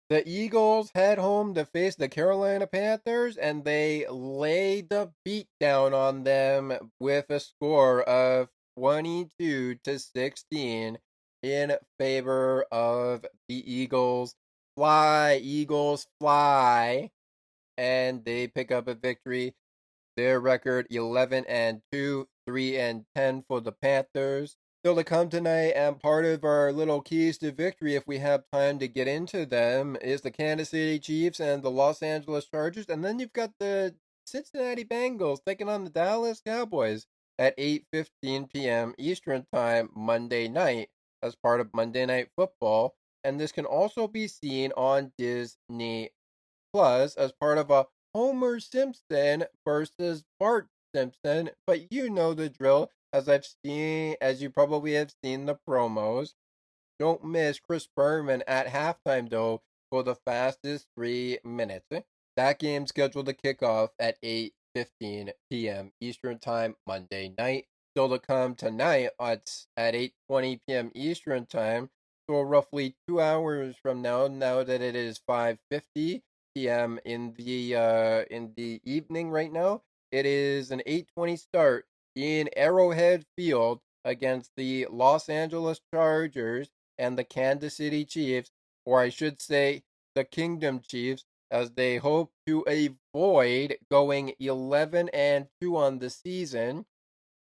The Eagles head home to face the Carolina Panthers, and they lay the beat down on them with a score of 22-16 in favor of the Eagles. Fly, Eagles, fly. And they pick up a victory. Their record 11-2, 3-10 for the Panthers. Still to come tonight, and part of our little keys to victory, if we have time to get into them, is the Kansas City Chiefs and the Los Angeles Chargers. And then you've got the Cincinnati Bengals taking on the Dallas Cowboys at 8:15 p.m. Eastern Time Monday night as part of Monday Night Football. And this can also be seen on Disney Plus as part of a Homer Simpson versus Bart Simpson, but you know the drill, as you probably have seen the promos. Don't miss Chris Berman at halftime though for the fastest 3 minutes. That game's scheduled to kick off at 8:15 p.m. Eastern Time Monday night. Still to come tonight at 8:20 p.m. Eastern Time. So roughly 2 hours from now that it is 5:50 p.m. in the evening right now, it is an 8:20 start in Arrowhead Field against the Los Angeles Chargers and the Kansas City Chiefs, or I should say the Kingdom Chiefs, as they hope to avoid going 11-2 on the season,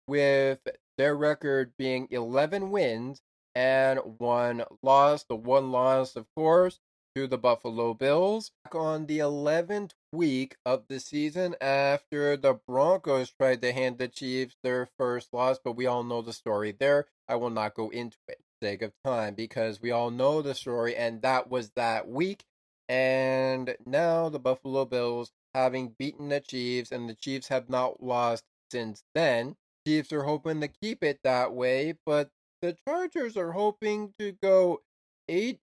with their record being 11 wins and 1 loss. The 1 loss, of course, to the Buffalo Bills. On the 11th week of the season, after the Broncos tried to hand the Chiefs their first loss, but we all know the story there. I will not go into it for the sake of time because we all know the story, and that was that week. And now the Buffalo Bills, having beaten the Chiefs, and the Chiefs have not lost since then. Chiefs are hoping to keep it that way, but the Chargers are hoping to go 8-4,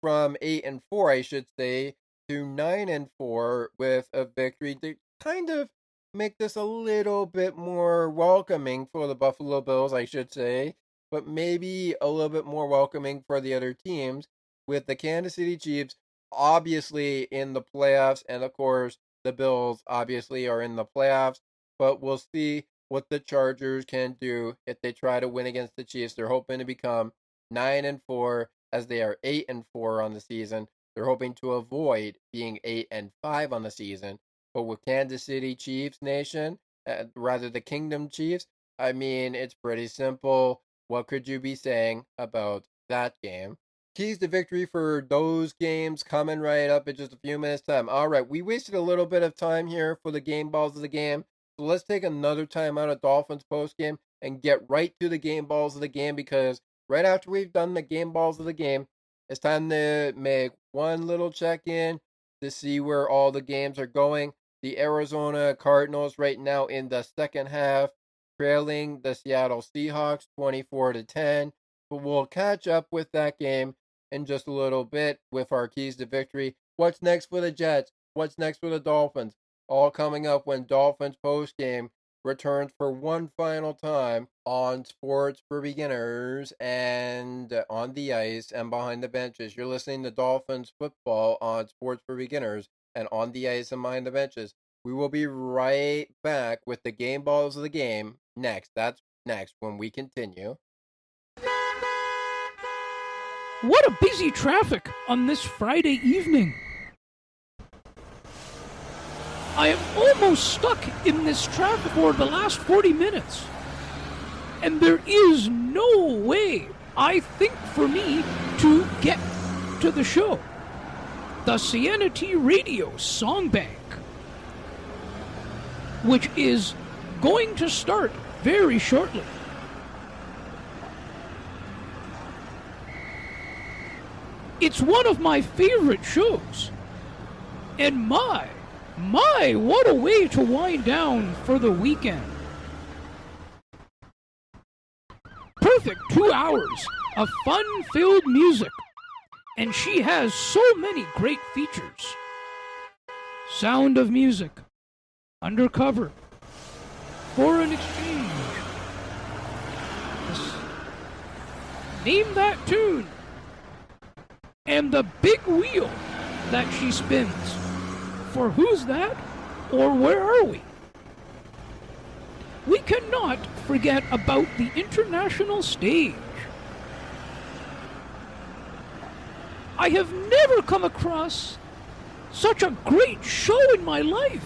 from 8-4, I should say, to 9-4 with a victory to kind of make this a little bit more welcoming for the Buffalo Bills, I should say, but maybe a little bit more welcoming for the other teams, with the Kansas City Chiefs obviously in the playoffs, and of course the Bills obviously are in the playoffs, but we'll see what the Chargers can do if they try to win against the Chiefs. They're hoping to become 9-4, as they are 8-4 on the season. They're hoping to avoid being 8-5 on the season. But with Kansas City Chiefs Nation, rather the Kingdom Chiefs, I mean, it's pretty simple. What could you be saying about that game? Keys to victory for those games coming right up in just a few minutes' time. All right, we wasted a little bit of time here for the game balls of the game. So let's take another time out of Dolphins post game and get right to the game balls of the game, because right after we've done the game balls of the game, it's time to make one little check in to see where all the games are going. The Arizona Cardinals right now in the second half trailing the Seattle Seahawks 24-10. But we'll catch up with that game in just a little bit with our keys to victory. What's next for the Jets? What's next for the Dolphins? All coming up when Dolphins Post Game returns for one final time on Sports for Beginners and on the ice and behind the benches. You're listening to Dolphins football on Sports for Beginners and on the ice and behind the benches. We will be right back with the game balls of the game next. That's next when we continue. What a busy traffic on this Friday evening. I am almost stuck in this traffic for the last 40 minutes. And there is no way, I think, for me to get to the show. The CNT Radio Song Bank, which is going to start very shortly. It's one of my favorite shows. And my, what a way to wind down for the weekend. Perfect 2 hours of fun-filled music. And she has so many great features. Sound of Music, Undercover, Foreign Exchange. Name that tune. And the big wheel that she spins. For Who's That? Or Where Are We? We cannot forget about the international stage. I have never come across such a great show in my life.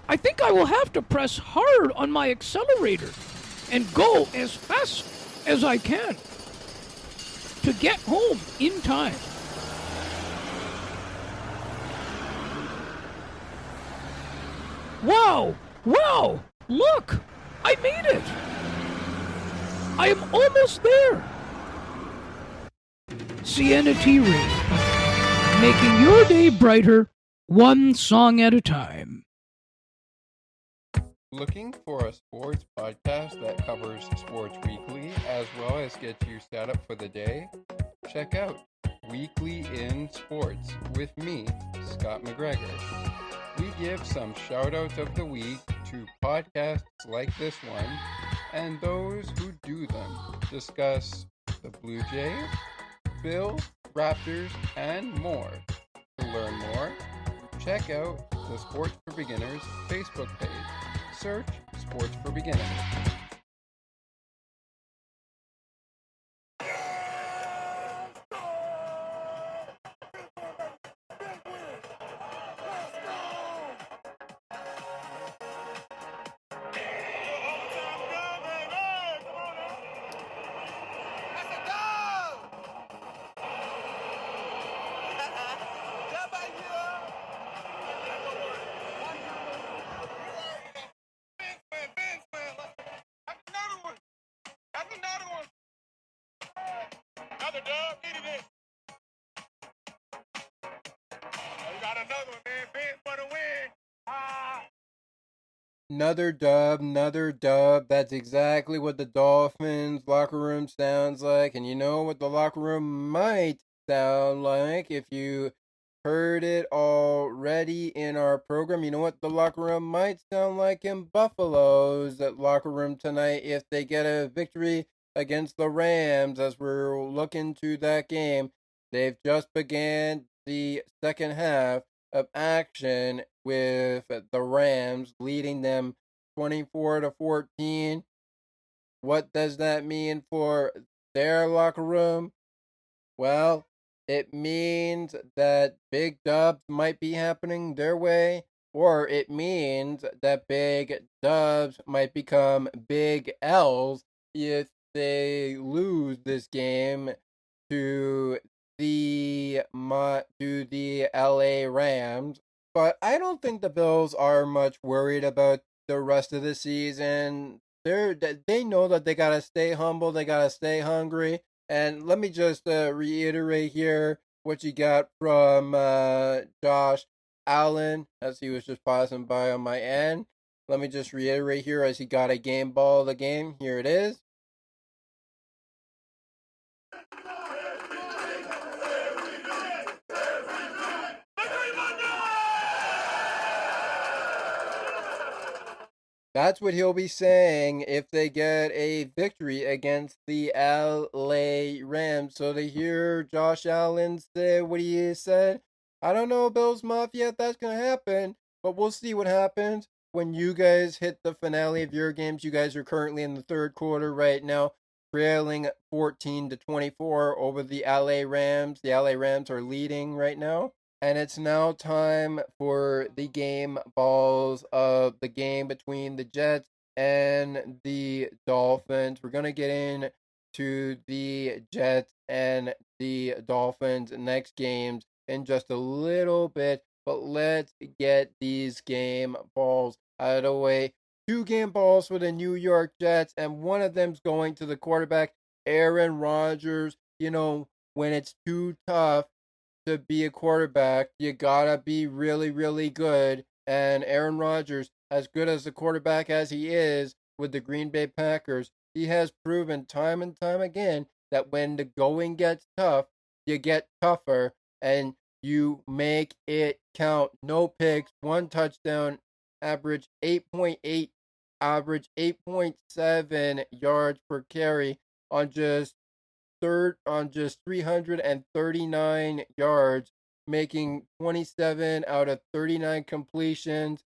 I think I will have to press hard on my accelerator and go as fast as I can to get home in time. Wow! Wow! Look! I made it! I am almost there! CNT Radio, making your day brighter, one song at a time. Looking for a sports podcast that covers sports weekly as well as gets you set up for the day? Check out Weekly in Sports with me, Scott McGregor. We give some shout-outs of the week to podcasts like this one and those who do them. Discuss the Blue Jays, Bill, Raptors, and more. To learn more, check out the Sports for Beginners Facebook page. Search Sports for Beginners. Another dub. That's exactly what the Dolphins locker room sounds like. And you know what the locker room might sound like if you heard it already in our program. You know what the locker room might sound like in Buffalo's locker room tonight if they get a victory against the Rams as we're looking to that game. They've just began the second half of action with the Rams leading them 24-14. What does that mean for their locker room? Well, it means that big dubs might be happening their way, or it means that big dubs might become big L's if they lose this game to the LA Rams. But I don't think the Bills are much worried about the rest of the season. They know that they gotta stay humble, they gotta stay hungry. And let me just reiterate here, what you got from Josh Allen as he was just passing by on my end. Let me just reiterate here as he got a game ball of the game. Here it is. That's what he'll be saying if they get a victory against the LA Rams. So to hear Josh Allen say what he said, I don't know, Bills Mafia, if that's going to happen, but we'll see what happens when you guys hit the finale of your games. You guys are currently in the third quarter right now, trailing 14-24 over the LA Rams. The LA Rams are leading right now. And it's now time for the game balls of the game between the Jets and the Dolphins. We're going to get into the Jets and the Dolphins next games in just a little bit. But let's get these game balls out of the way. 2 game balls for the New York Jets, and one of them's going to the quarterback, Aaron Rodgers. You know, when it's too tough to be a quarterback, you gotta be really, really good. And Aaron Rodgers, as good as a quarterback as he is with the Green Bay Packers, he has proven time and time again that when the going gets tough, you get tougher and you make it count. No picks, 1 touchdown, average 8.8, average 8.7 yards per carry on just 339 yards, making 27 out of 39 completions,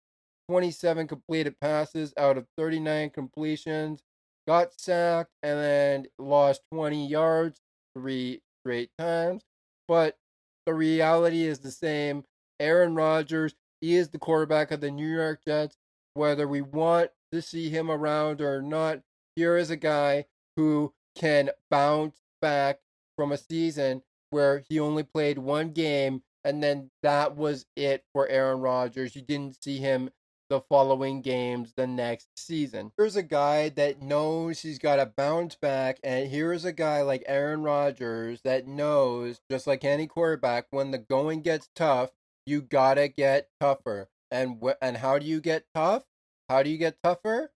27 completed passes out of 39 completions, got sacked, and then lost 20 yards 3 straight times. But the reality is the same. Aaron Rodgers, he is the quarterback of the New York Jets. Whether we want to see him around or not, here is a guy who can bounce back from a season where he only played 1 game and then that was it for Aaron Rodgers. You didn't see him the following games the next season. Here's a guy that knows he's got to bounce back, and here's a guy like Aaron Rodgers that knows, just like any quarterback, when the going gets tough, you gotta get tougher. And how do you get tough? How do you get tougher?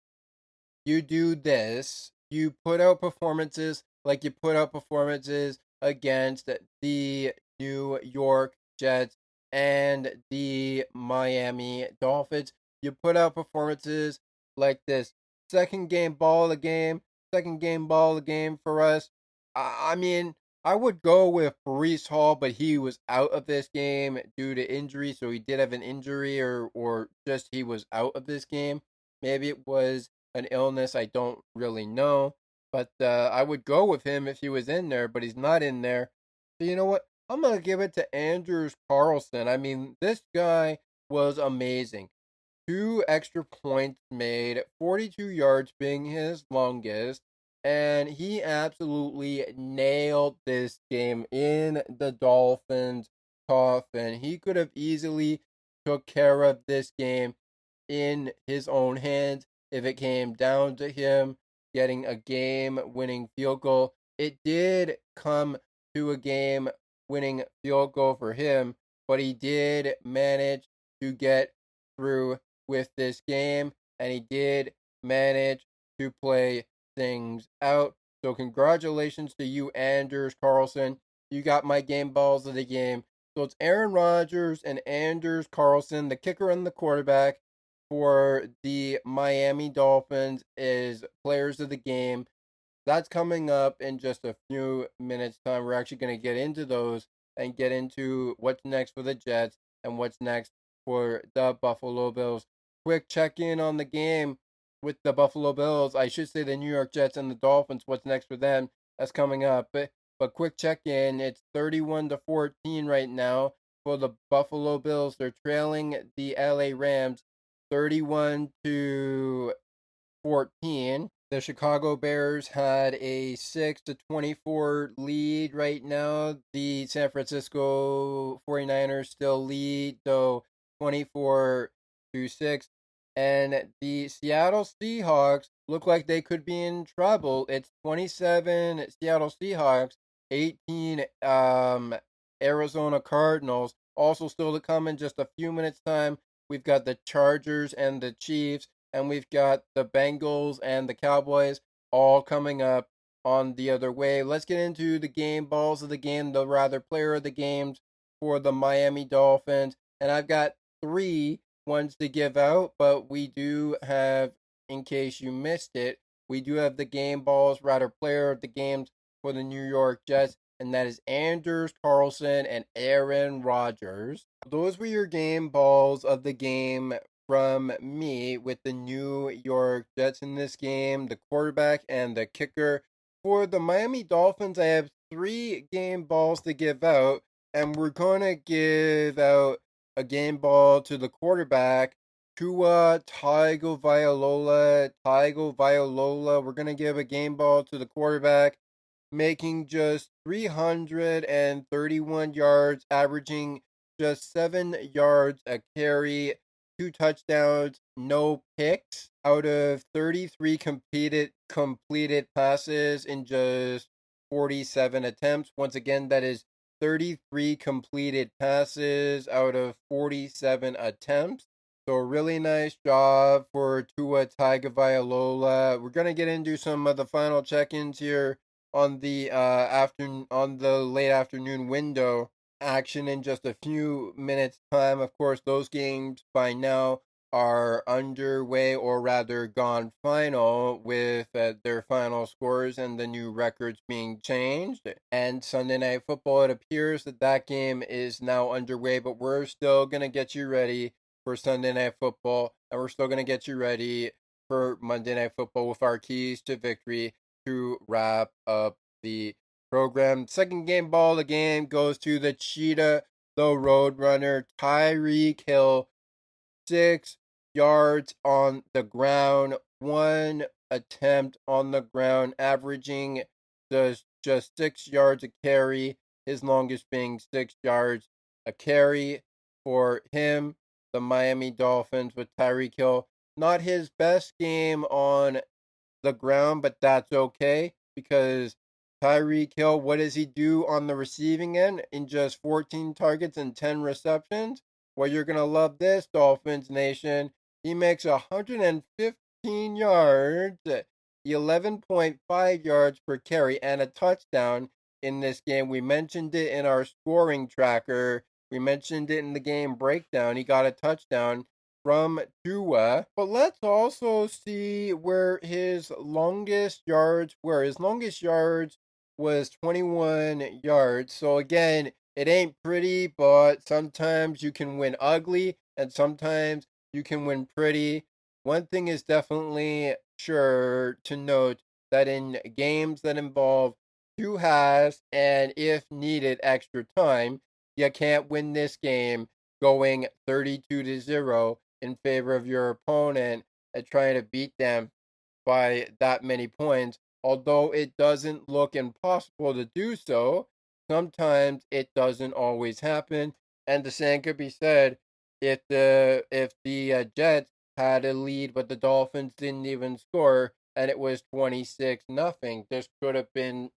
You do this. You put out performances like you put out performances against the New York Jets and the Miami Dolphins. You put out performances like this. Second game ball of the game. Second game ball of the game for us. I mean, I would go with Brees Hall, but he was out of this game due to injury. So he did have an injury, or just he was out of this game. Maybe it was an illness. I don't really know. But I would go with him if he was in there, but he's not in there. So you know what? I'm going to give it to Anders Carlson. I mean, this guy was amazing. 2 extra points made, 42 yards being his longest, and he absolutely nailed this game in the Dolphins' coffin. He could have easily took care of this game in his own hands if it came down to him getting a game-winning field goal. It did come to a game-winning field goal for him, but he did manage to get through with this game, and he did manage to play things out. So congratulations to you, Anders Carlson. You got my game balls of the game. So it's Aaron Rodgers and Anders Carlson, the kicker and the quarterback for the Miami Dolphins, is players of the game. That's coming up in just a few minutes' time. We're actually going to get into those and get into what's next for the Jets and what's next for the Buffalo Bills. Quick check-in on the game with the Buffalo Bills. I should say the New York Jets and the Dolphins. What's next for them? That's coming up. But quick check-in. It's 31-14 right now for the Buffalo Bills. They're trailing the LA Rams 31-14. The Chicago Bears had a 6-24 lead right now. The San Francisco 49ers still lead, though 24-6. And the Seattle Seahawks look like they could be in trouble. It's 27 Seattle Seahawks, 18 Arizona Cardinals. Also still to come in just a few minutes time, we've got the Chargers and the Chiefs, and we've got the Bengals and the Cowboys all coming up on the other way. Let's get into the game balls of the game, the rather player of the games for the Miami Dolphins. And I've got 3 ones to give out, but we do have, in case you missed it, we do have the game balls, rather player of the games for the New York Jets, and that is Anders Carlson and Aaron Rodgers. Those were your game balls of the game from me with the New York Jets in this game, the quarterback and the kicker. For the Miami Dolphins, I have 3 game balls to give out, and we're going to give out a game ball to the quarterback, Tua Tagovailoa. We're going to give a game ball to the quarterback, making just 331 yards, averaging just 7 yards a carry, 2 touchdowns, no picks out of 33 completed passes in just 47 attempts. Once again, that is 33 completed passes out of 47 attempts. So a really nice job for Tua Tagovailoa. We're gonna get into some of the final check-ins here on the late afternoon window action in just a few minutes time. Of course, those games by now are underway, or rather gone final, with their final scores and the new records being changed. And Sunday Night Football, it appears that game is now underway, but we're still going to get you ready for Sunday Night Football, and we're still going to get you ready for Monday Night Football with our keys to victory to wrap up the program. Second game ball of the game goes to the Cheetah, the Roadrunner, Tyreek Hill. 6 yards on the ground, 1 attempt on the ground, averaging just 6 yards a carry, his longest being 6 yards a carry for him. The Miami Dolphins with Tyreek Hill. Not his best game on the ground, but that's okay because Tyreek Hill, what does he do on the receiving end in just 14 targets and 10 receptions? Well, you're going to love this, Dolphins Nation. He makes 115 yards, 11.5 yards per carry, and a touchdown in this game. We mentioned it in our scoring tracker. We mentioned it in the game breakdown. He got a touchdown from Tua. But let's also see where his longest yards were. His longest yards was 21 yards. So again, it ain't pretty, but sometimes you can win ugly and sometimes you can win pretty. One thing is definitely sure to note that in games that involve 2 halves and if needed extra time, you can't win this game going 32-0 in favor of your opponent and trying to beat them by that many points. Although it doesn't look impossible to do so, sometimes it doesn't always happen. And the same could be said if the Jets had a lead, but the Dolphins didn't even score, and it was 26-0. This could have been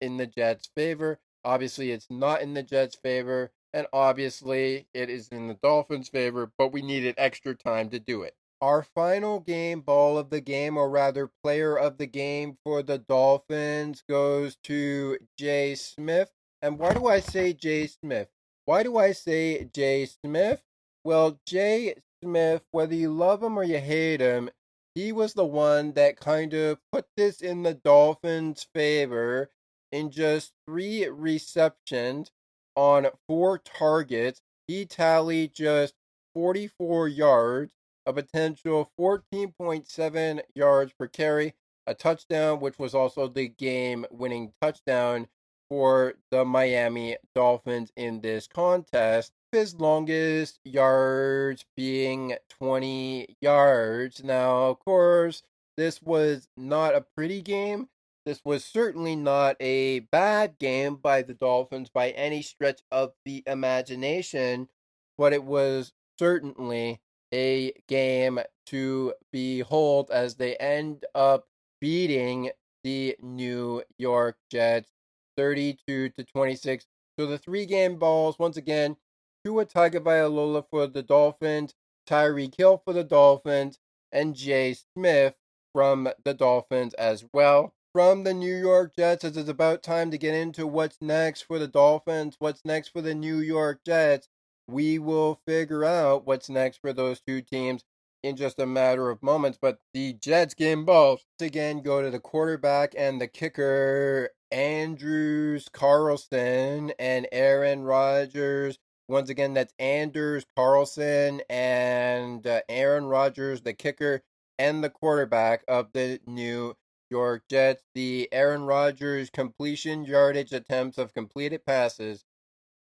in the Jets' favor. Obviously, it's not in the Jets' favor, and obviously, it is in the Dolphins' favor, but we needed extra time to do it. Our final game ball of the game, or rather player of the game for the Dolphins, goes to Jay Smith. And why do I say Jay Smith? Why do I say Jay Smith? Well, Jay Smith, whether you love him or you hate him, he was the one that kind of put this in the Dolphins' favor in just 3 receptions on 4 targets. He tallied just 44 yards, a potential 14.7 yards per carry, a touchdown, which was also the game winning touchdown for the Miami Dolphins in this contest. His longest yards being 20 yards. Now, of course, this was not a pretty game. This was certainly not a bad game by the Dolphins by any stretch of the imagination, but it was certainly a game to behold as they end up beating the New York Jets 32-26. So the 3-game balls, once again, Tua Tagovailoa for the Dolphins, Tyreek Hill for the Dolphins, and Jay Smith from the Dolphins as well. From the New York Jets, as it's about time to get into what's next for the Dolphins, what's next for the New York Jets, we will figure out what's next for those two teams in just a matter of moments. But the Jets game balls again go to the quarterback and the kicker, Andrews Carlson and Aaron Rodgers. Once again, that's Anders Carlson and Aaron Rodgers, the kicker and the quarterback of the New York Jets. The Aaron Rodgers completion yardage attempts of completed passes,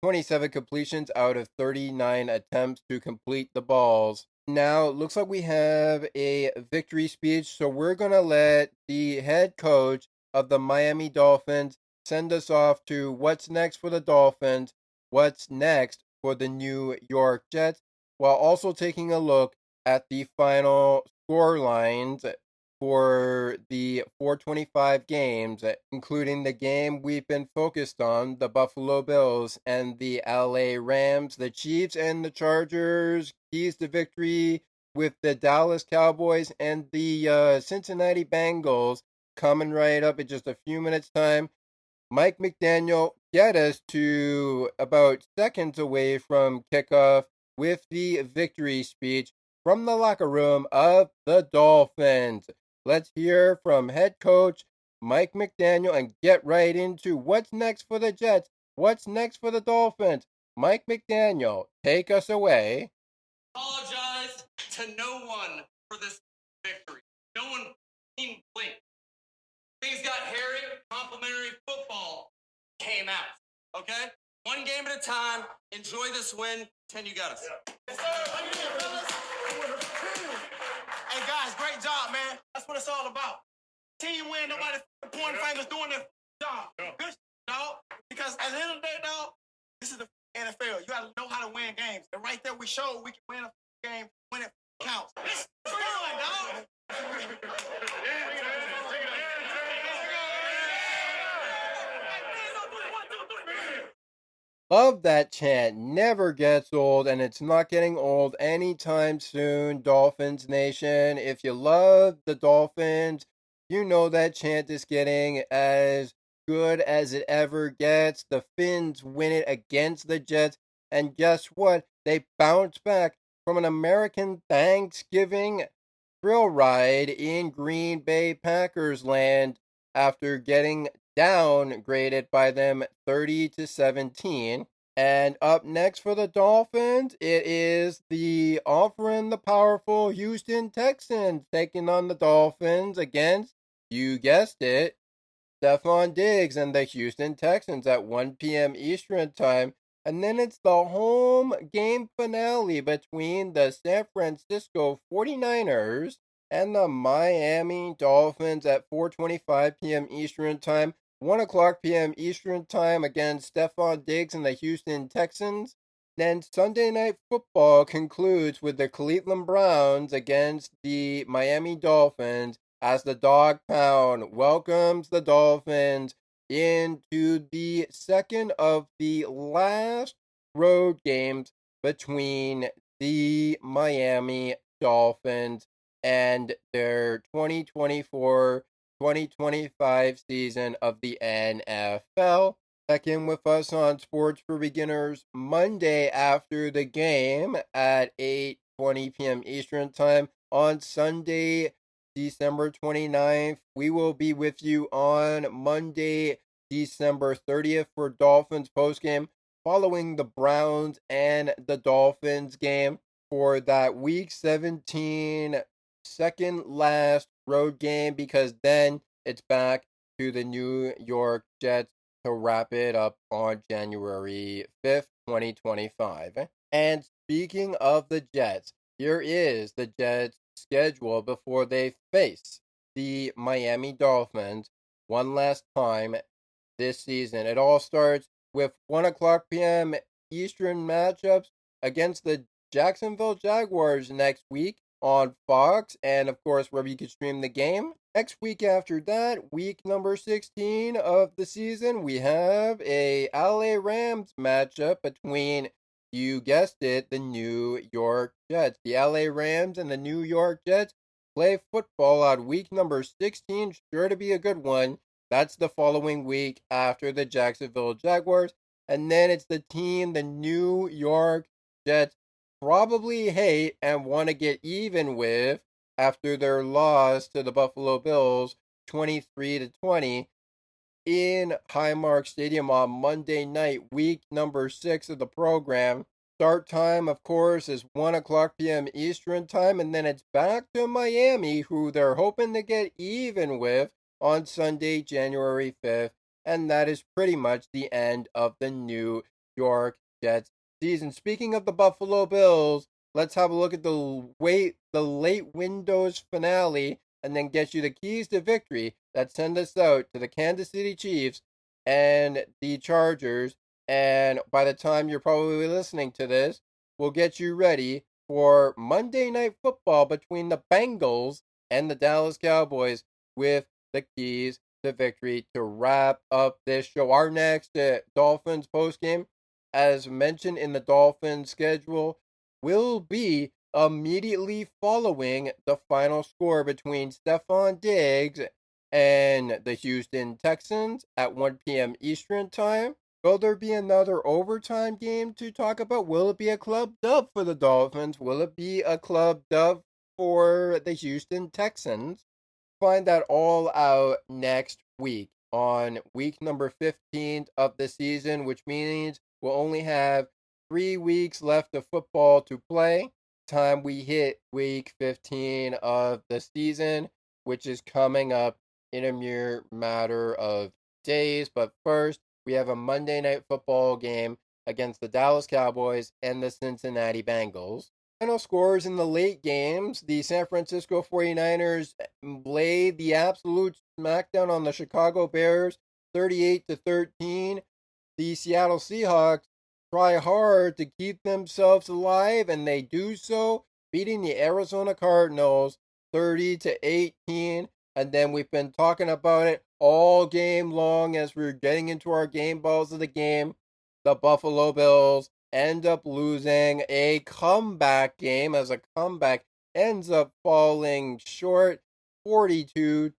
27 completions out of 39 attempts to complete the balls. Now, it looks like we have a victory speech, so we're going to let the head coach of the Miami Dolphins send us off to what's next for the Dolphins, what's next for the New York Jets, while also taking a look at the final score lines for the 425 games, including the game we've been focused on, the Buffalo Bills and the LA Rams, the Chiefs and the Chargers, keys to victory with the Dallas Cowboys and the Cincinnati Bengals coming right up in just a few minutes' time. Mike McDaniel get us to about seconds away from kickoff with the victory speech from the locker room of the Dolphins. Let's hear from head coach Mike McDaniel and get right into what's next for the Jets, what's next for the Dolphins. Mike McDaniel, take us away. Apologize to no one for this victory. No one even blinked. Things got hairy. Complimentary football came out. Okay? One game at a time. Enjoy this win. 10, you got us. Yes, sir. Hey, guys, great job, man. That's what it's all about. Team win, nobody pointing fingers doing their job. Good dog. Because at the end of the day, dog, this is the NFL. You got to know how to win games. And right there, we showed we can win a game when it counts. Let's go, dog. Love that chant. Never gets old, and it's not getting old anytime soon, Dolphins Nation. If you love the Dolphins, you know that chant is getting as good as it ever gets. The Finns win it against the Jets, and guess what? They bounce back from an American Thanksgiving thrill ride in Green Bay Packers land after getting downgraded by them 30-17. And up next for the Dolphins, it is the offering the powerful Houston Texans taking on the Dolphins against, you guessed it, Stephon Diggs and the Houston Texans at 1 p.m. Eastern Time. And then it's the home game finale between the San Francisco 49ers and the Miami Dolphins at 4:25 p.m. Eastern Time, 1 o'clock p.m. Eastern Time against Stephon Diggs and the Houston Texans. Then Sunday Night Football concludes with the Cleveland Browns against the Miami Dolphins as the Dog Pound welcomes the Dolphins into the second of the last road games between the Miami Dolphins and their 2024-2025 season of the NFL. Check in with us on Sports for Beginners Monday after the game at 8:20 p.m. Eastern Time. On Sunday, December 29th, we will be with you on Monday, December 30th for Dolphins Post Game, following the Browns and the Dolphins game for that Week 17 second last road game, because then it's back to the New York Jets to wrap it up on January 5th, 2025. And speaking of the Jets, here is the Jets' schedule before they face the Miami Dolphins one last time this season. It all starts with 1 o'clock p.m. Eastern matchups against the Jacksonville Jaguars next week on Fox, and of course, wherever you can stream the game. Next week after that, week number 16 of the season, we have a LA Rams matchup between, you guessed it, the New York Jets. The LA Rams and the New York Jets play football on week number 16, sure to be a good one. That's the following week after the Jacksonville Jaguars. And then it's the team the New York Jets probably hate and want to get even with after their loss to the Buffalo Bills 23-20 in Highmark Stadium on Monday night, week number 6 of the program. Start time, of course, is 1 o'clock p.m. Eastern time, and then it's back to Miami, who they're hoping to get even with on Sunday, January 5th, and that is pretty much the end of the New York Jets season. Speaking of the Buffalo Bills, let's have a look at the late windows finale and then get you the keys to victory that send us out to the Kansas City Chiefs and the Chargers. And by the time you're probably listening to this, we'll get you ready for Monday Night Football between the Bengals and the Dallas Cowboys with the keys to victory to wrap up this show. Our next Dolphins Post Game, as mentioned in the Dolphins schedule, will be immediately following the final score between Stephon Diggs and the Houston Texans at 1 p.m. Eastern Time. Will there be another overtime game to talk about? Will it be a club dub for the Dolphins? Will it be a club dub for the Houston Texans? Find that all out next week on week number 15 of the season, which means we'll only have 3 weeks left of football to play. Time we hit week 15 of the season, which is coming up in a mere matter of days. But first, we have a Monday Night Football game against the Dallas Cowboys and the Cincinnati Bengals. Final scores in the late games: the San Francisco 49ers laid the absolute smackdown on the Chicago Bears 38-13. The Seattle Seahawks try hard to keep themselves alive, and they do so, beating the Arizona Cardinals 30-18. And then we've been talking about it all game long as we're getting into our game balls of the game. The Buffalo Bills end up losing a comeback game as a comeback ends up falling short 42-44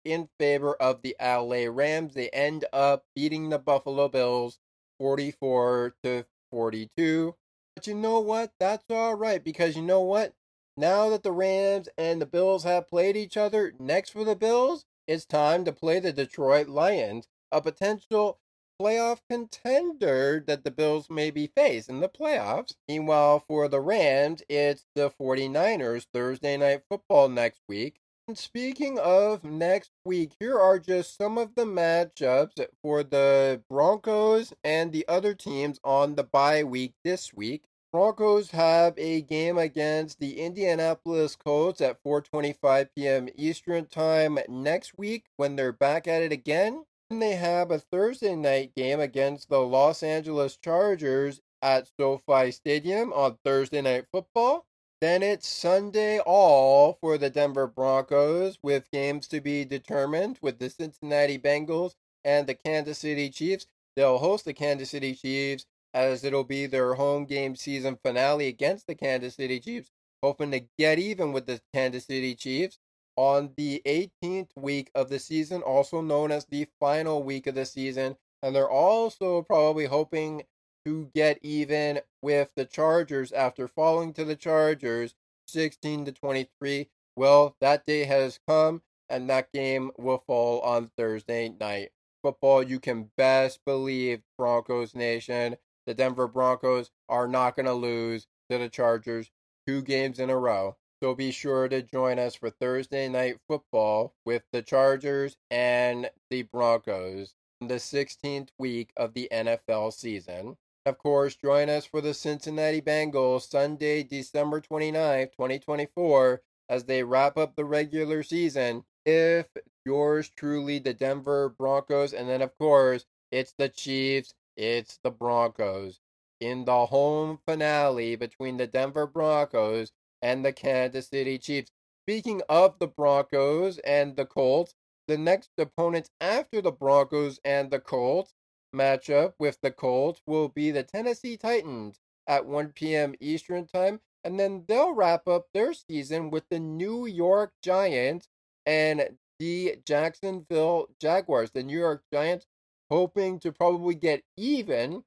in favor of the LA Rams. They end up beating the Buffalo Bills 44-42. But you know what? That's all right, because you know what? Now that the Rams and the Bills have played each other, next for the Bills, it's time to play the Detroit Lions, a potential playoff contender that the Bills maybe face in the playoffs. Meanwhile, for the Rams, it's the 49ers Thursday Night Football next week. And speaking of next week, here are just some of the matchups for the Broncos and the other teams on the bye week this week. Broncos have a game against the Indianapolis Colts at 4:25 p.m. Eastern Time next week when they're back at it again. And they have a Thursday night game against the Los Angeles Chargers at SoFi Stadium on Thursday Night Football. Then it's Sunday all for the Denver Broncos, with games to be determined with the Cincinnati Bengals and the Kansas City Chiefs. They'll host the Kansas City Chiefs, as it'll be their home game season finale against the Kansas City Chiefs, hoping to get even with the Kansas City Chiefs on the 18th week of the season, also known as the final week of the season. And they're also probably hoping to get even with the Chargers after falling to the Chargers 16-23. Well, that day has come, and that game will fall on Thursday night football. You can best believe, Broncos Nation, the Denver Broncos are not going to lose to the Chargers 2 games in a row. So be sure to join us for Thursday Night Football with the Chargers and the Broncos in the 16th week of the NFL season. Of course, join us for the Cincinnati Bengals Sunday, December 29th, 2024, as they wrap up the regular season. If yours truly, the Denver Broncos, and then, of course, it's the Chiefs, it's the Broncos in the home finale between the Denver Broncos and the Kansas City Chiefs. Speaking of the Broncos and the Colts, the next opponents after the Broncos and the Colts matchup with the Colts will be the Tennessee Titans at 1 p.m. Eastern Time, and then they'll wrap up their season with the New York Giants and the Jacksonville Jaguars. The New York Giants hoping to probably get even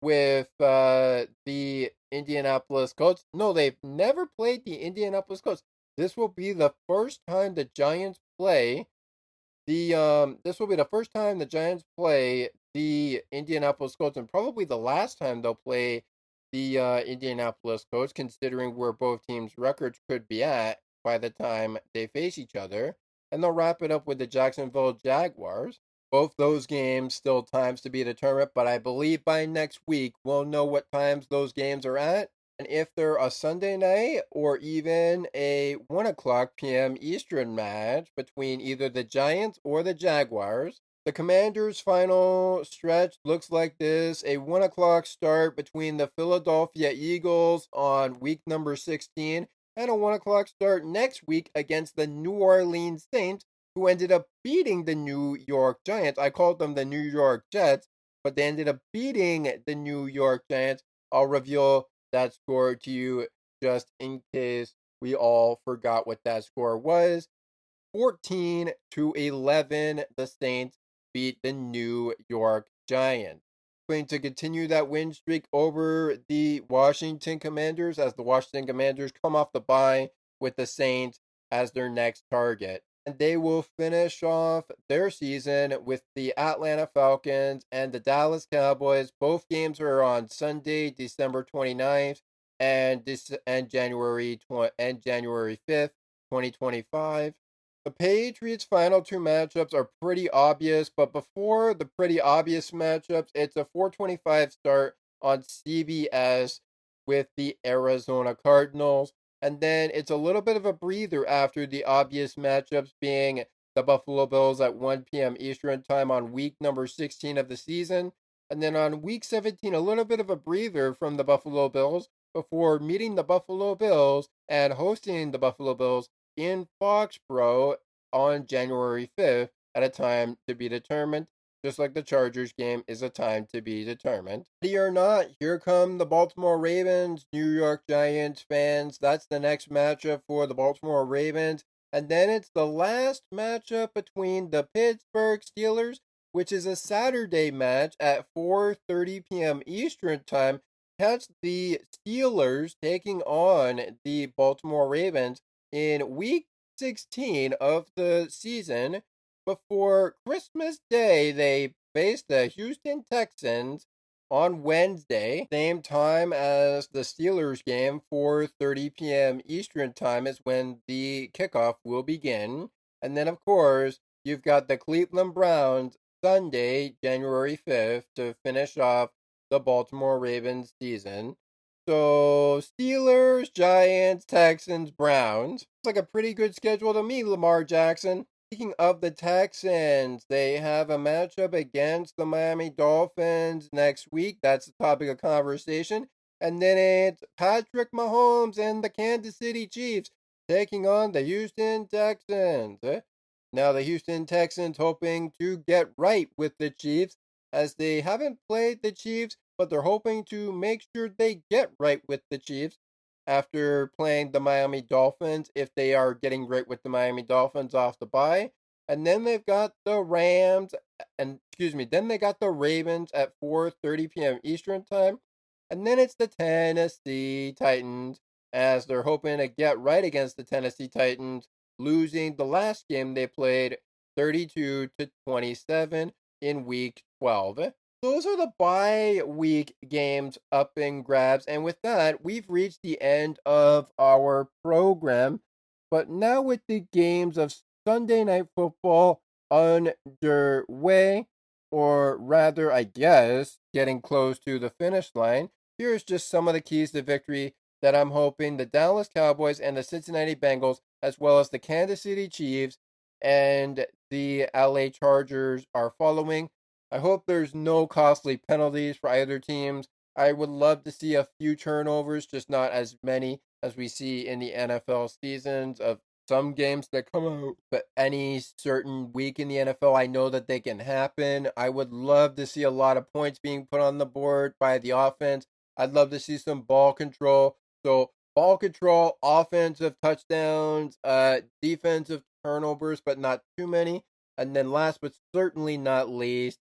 with the Indianapolis Colts. No, they've never played the Indianapolis Colts. This will be the first time the Giants play this will be the first time the Giants play the Indianapolis Colts, and probably the last time they'll play the Indianapolis Colts, considering where both teams' records could be at by the time they face each other. And they'll wrap it up with the Jacksonville Jaguars. Both those games still times to be determined, but I believe by next week we'll know what times those games are at. And if they're a Sunday night or even a 1 o'clock p.m. Eastern match between either the Giants or the Jaguars. The Commanders' final stretch looks like this: a 1 o'clock start between the Philadelphia Eagles on week number 16, and a 1 o'clock start next week against the New Orleans Saints, who ended up beating the New York Giants. I called them the New York Jets, but they ended up beating the New York Giants. I'll reveal that score to you just in case we all forgot what that score was. 14-11, the Saints beat the New York Giants. Going to continue that win streak over the Washington Commanders as the Washington Commanders come off the bye with the Saints as their next target. And they will finish off their season with the Atlanta Falcons and the Dallas Cowboys. Both games are on Sunday, December 29th and January 5th, 2025. The Patriots' final two matchups are pretty obvious, but before the pretty obvious matchups, it's a 4:25 start on CBS with the Arizona Cardinals. And then it's a little bit of a breather after the obvious matchups being the Buffalo Bills at 1 p.m. Eastern Time on week number 16 of the season. And then on week 17, a little bit of a breather from the Buffalo Bills before meeting the Buffalo Bills and hosting the Buffalo Bills in Foxborough on January 5th at a time to be determined. Just like the Chargers game is a time to be determined. Ready or not, here come the Baltimore Ravens, New York Giants fans. That's the next matchup for the Baltimore Ravens. And then it's the last matchup between the Pittsburgh Steelers, which is a Saturday match at 4:30 p.m. Eastern Time. Catch the Steelers taking on the Baltimore Ravens in week 16 of the season. Before Christmas Day, they face the Houston Texans on Wednesday, same time as the Steelers game, 4:30 p.m. Eastern Time is when the kickoff will begin. And then, of course, you've got the Cleveland Browns Sunday, January 5th, to finish off the Baltimore Ravens season. So, Steelers, Giants, Texans, Browns. It's like a pretty good schedule to me, Lamar Jackson. Speaking of the Texans, they have a matchup against the Miami Dolphins next week. That's the topic of conversation. And then it's Patrick Mahomes and the Kansas City Chiefs taking on the Houston Texans. Now, the Houston Texans hoping to get right with the Chiefs, as they haven't played the Chiefs, but they're hoping to make sure they get right with the Chiefs after playing the Miami Dolphins, if they are getting right with the Miami Dolphins off the bye. And then they've got the Ravens at 4:30 p.m. Eastern Time. And then it's the Tennessee Titans, as they're hoping to get right against the Tennessee Titans, losing the last game they played 32-27 in week 12. Those are the bye week games up in grabs. And with that, we've reached the end of our program. But now with the games of Sunday Night Football underway, or rather, I guess, getting close to the finish line, here's just some of the keys to victory that I'm hoping the Dallas Cowboys and the Cincinnati Bengals, as well as the Kansas City Chiefs and the LA Chargers, are following. I hope there's no costly penalties for either teams. I would love to see a few turnovers, just not as many as we see in the NFL seasons of some games that come out, but any certain week in the NFL, I know that they can happen. I would love to see a lot of points being put on the board by the offense. I'd love to see some ball control. So ball control, offensive touchdowns, defensive turnovers, but not too many. And then last but certainly not least,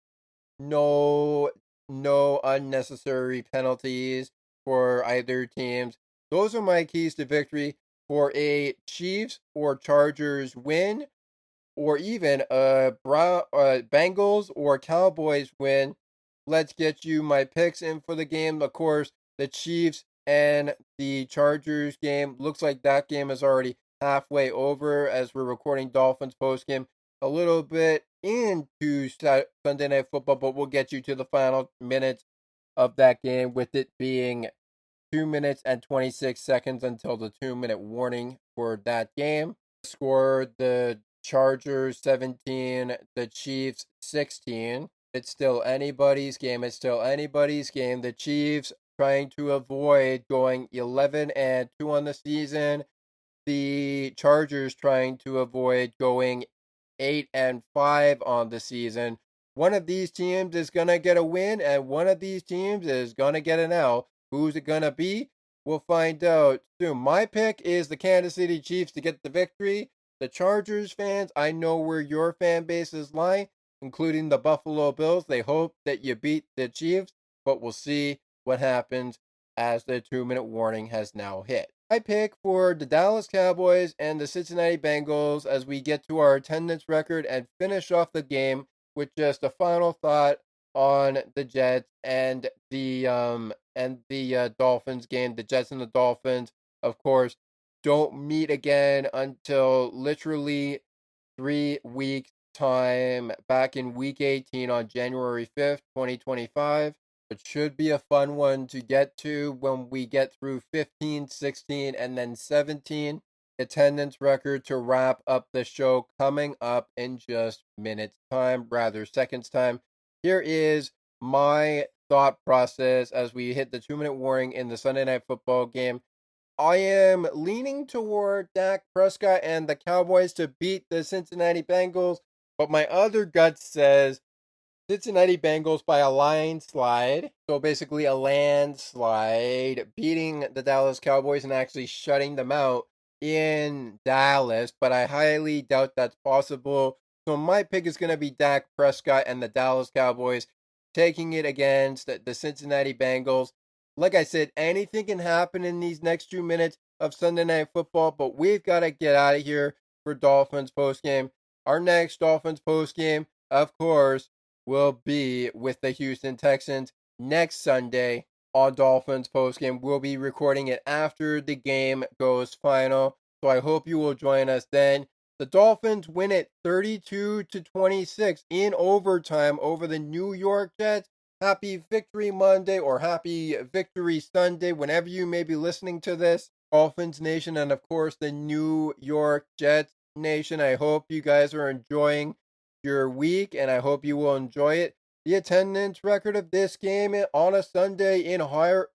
no unnecessary penalties for either teams. Those are my keys to victory for a Chiefs or Chargers win, or even a Bengals or Cowboys win. Let's get you my picks in for the game. Of course, the Chiefs and the Chargers game looks like that game is already halfway over as we're recording Dolphins post game a little bit into Sunday Night Football, but we'll get you to the final minutes of that game with it being 2 minutes and 26 seconds until the 2-minute warning for that game. Score the Chargers 17, the Chiefs 16. It's still anybody's game. The Chiefs trying to avoid going 11-2 on the season. The Chargers trying to avoid going 8-5 on the season. One of these teams is going to get a win, and one of these teams is going to get an L. Who's it going to be? We'll find out soon. My pick is the Kansas City Chiefs to get the victory. The Chargers fans, I know where your fan bases lie, including the Buffalo Bills. They hope that you beat the Chiefs, but we'll see what happens as the 2-minute warning has now hit. I pick for the Dallas Cowboys and the Cincinnati Bengals as we get to our attendance record and finish off the game with just a final thought on the Jets and the Dolphins game. The Jets and the Dolphins, of course, don't meet again until literally 3 weeks time back in week 18 on January 5th, 2025. It should be a fun one to get to when we get through 15, 16, and then 17. Attendance record to wrap up the show coming up in just seconds time. Here is my thought process as we hit the 2-minute warning in the Sunday Night Football game. I am leaning toward Dak Prescott and the Cowboys to beat the Cincinnati Bengals, but my other gut says Cincinnati Bengals by a landslide. So basically a landslide, beating the Dallas Cowboys and actually shutting them out in Dallas, but I highly doubt that's possible. So my pick is going to be Dak Prescott and the Dallas Cowboys taking it against the Cincinnati Bengals. Like I said, anything can happen in these next 2 minutes of Sunday Night Football, but we've got to get out of here for Dolphins postgame. Our next Dolphins postgame, of course, will be with the Houston Texans next Sunday on Dolphins postgame. We'll be recording it after the game goes final, so I hope you will join us then. The Dolphins win it 32-26 in overtime over the New York Jets. Happy Victory Monday or Happy Victory Sunday, whenever you may be listening to this. Dolphins Nation and, of course, the New York Jets Nation. I hope you guys are enjoying your week, and I hope you will enjoy it. The attendance record of this game on a Sunday in Hard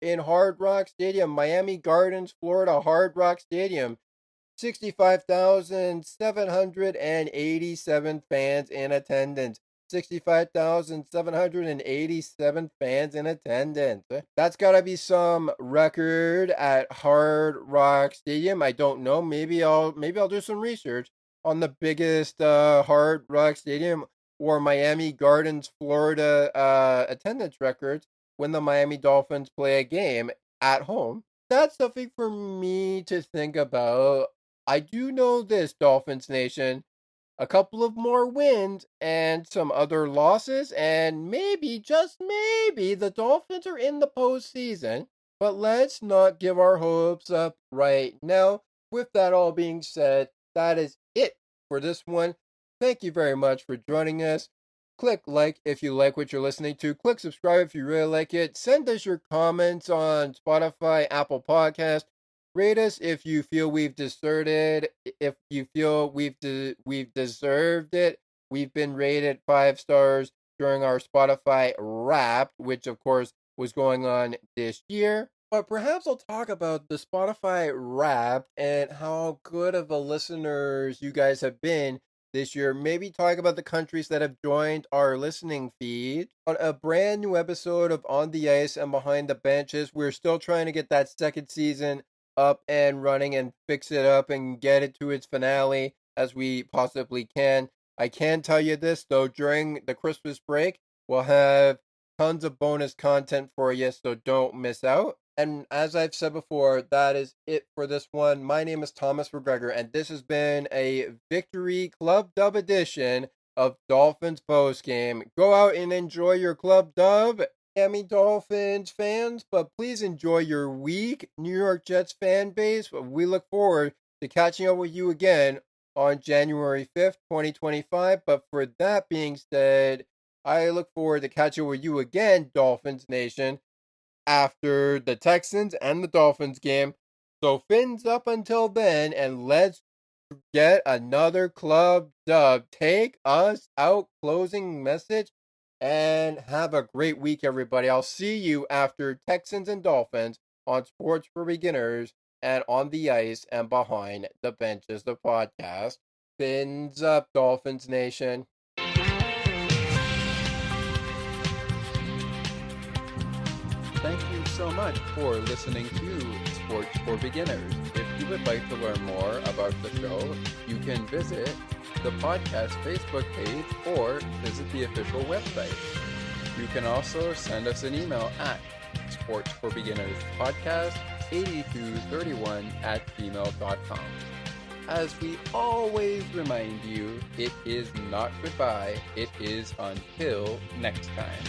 Rock Stadium, Miami Gardens, Florida, Hard Rock Stadium. 65,787 fans in attendance. 65,787 fans in attendance. That's got to be some record at Hard Rock Stadium. I don't know. Maybe I'll do some research on the biggest Hard Rock Stadium or Miami Gardens, Florida attendance records when the Miami Dolphins play a game at home. That's something for me to think about. I do know this, Dolphins Nation. A couple of more wins and some other losses, and maybe, just maybe, the Dolphins are in the postseason. But let's not give our hopes up right now. With that all being said, that is it for this one. Thank you very much for joining us. Click like if you like what you're listening to. Click subscribe if you really like it. Send us your comments on Spotify, Apple Podcast. Rate us if you feel we've deserted. If you feel we've deserved it. We've been rated 5 stars during our Spotify Wrapped, which of course was going on this year. But perhaps I'll talk about the Spotify Wrapped and how good of a listeners you guys have been this year. Maybe talk about the countries that have joined our listening feed. On a brand new episode of On the Ice and Behind the Benches, we're still trying to get that second season up and running and fix it up and get it to its finale as we possibly can. I can tell you this, though, during the Christmas break, we'll have tons of bonus content for you, so don't miss out. And as I've said before, that is it for this one. My name is Thomas McGregor, and this has been a Victory Club Dub edition of Dolphins Post Game. Go out and enjoy your Club Dub, Miami Dolphins fans, but please enjoy your week, New York Jets fan base. We look forward to catching up with you again on January 5th, 2025. But for that being said, I look forward to catching up with you again, Dolphins Nation, after the Texans and the Dolphins game. So fins up until then, and let's get another club dub. Take us out, closing message, and have a great week, everybody. I'll see you after Texans and Dolphins on Sports for Beginners and On the Ice and Behind the Benches, the podcast. Fins up, Dolphins Nation. Thank you so much for listening to Sports for Beginners. If you would like to learn more about the show, you can visit the podcast Facebook page or visit the official website. You can also send us an email at sportsforbeginnerspodcast8231@gmail.com. As we always remind you, it is not goodbye, it is until next time.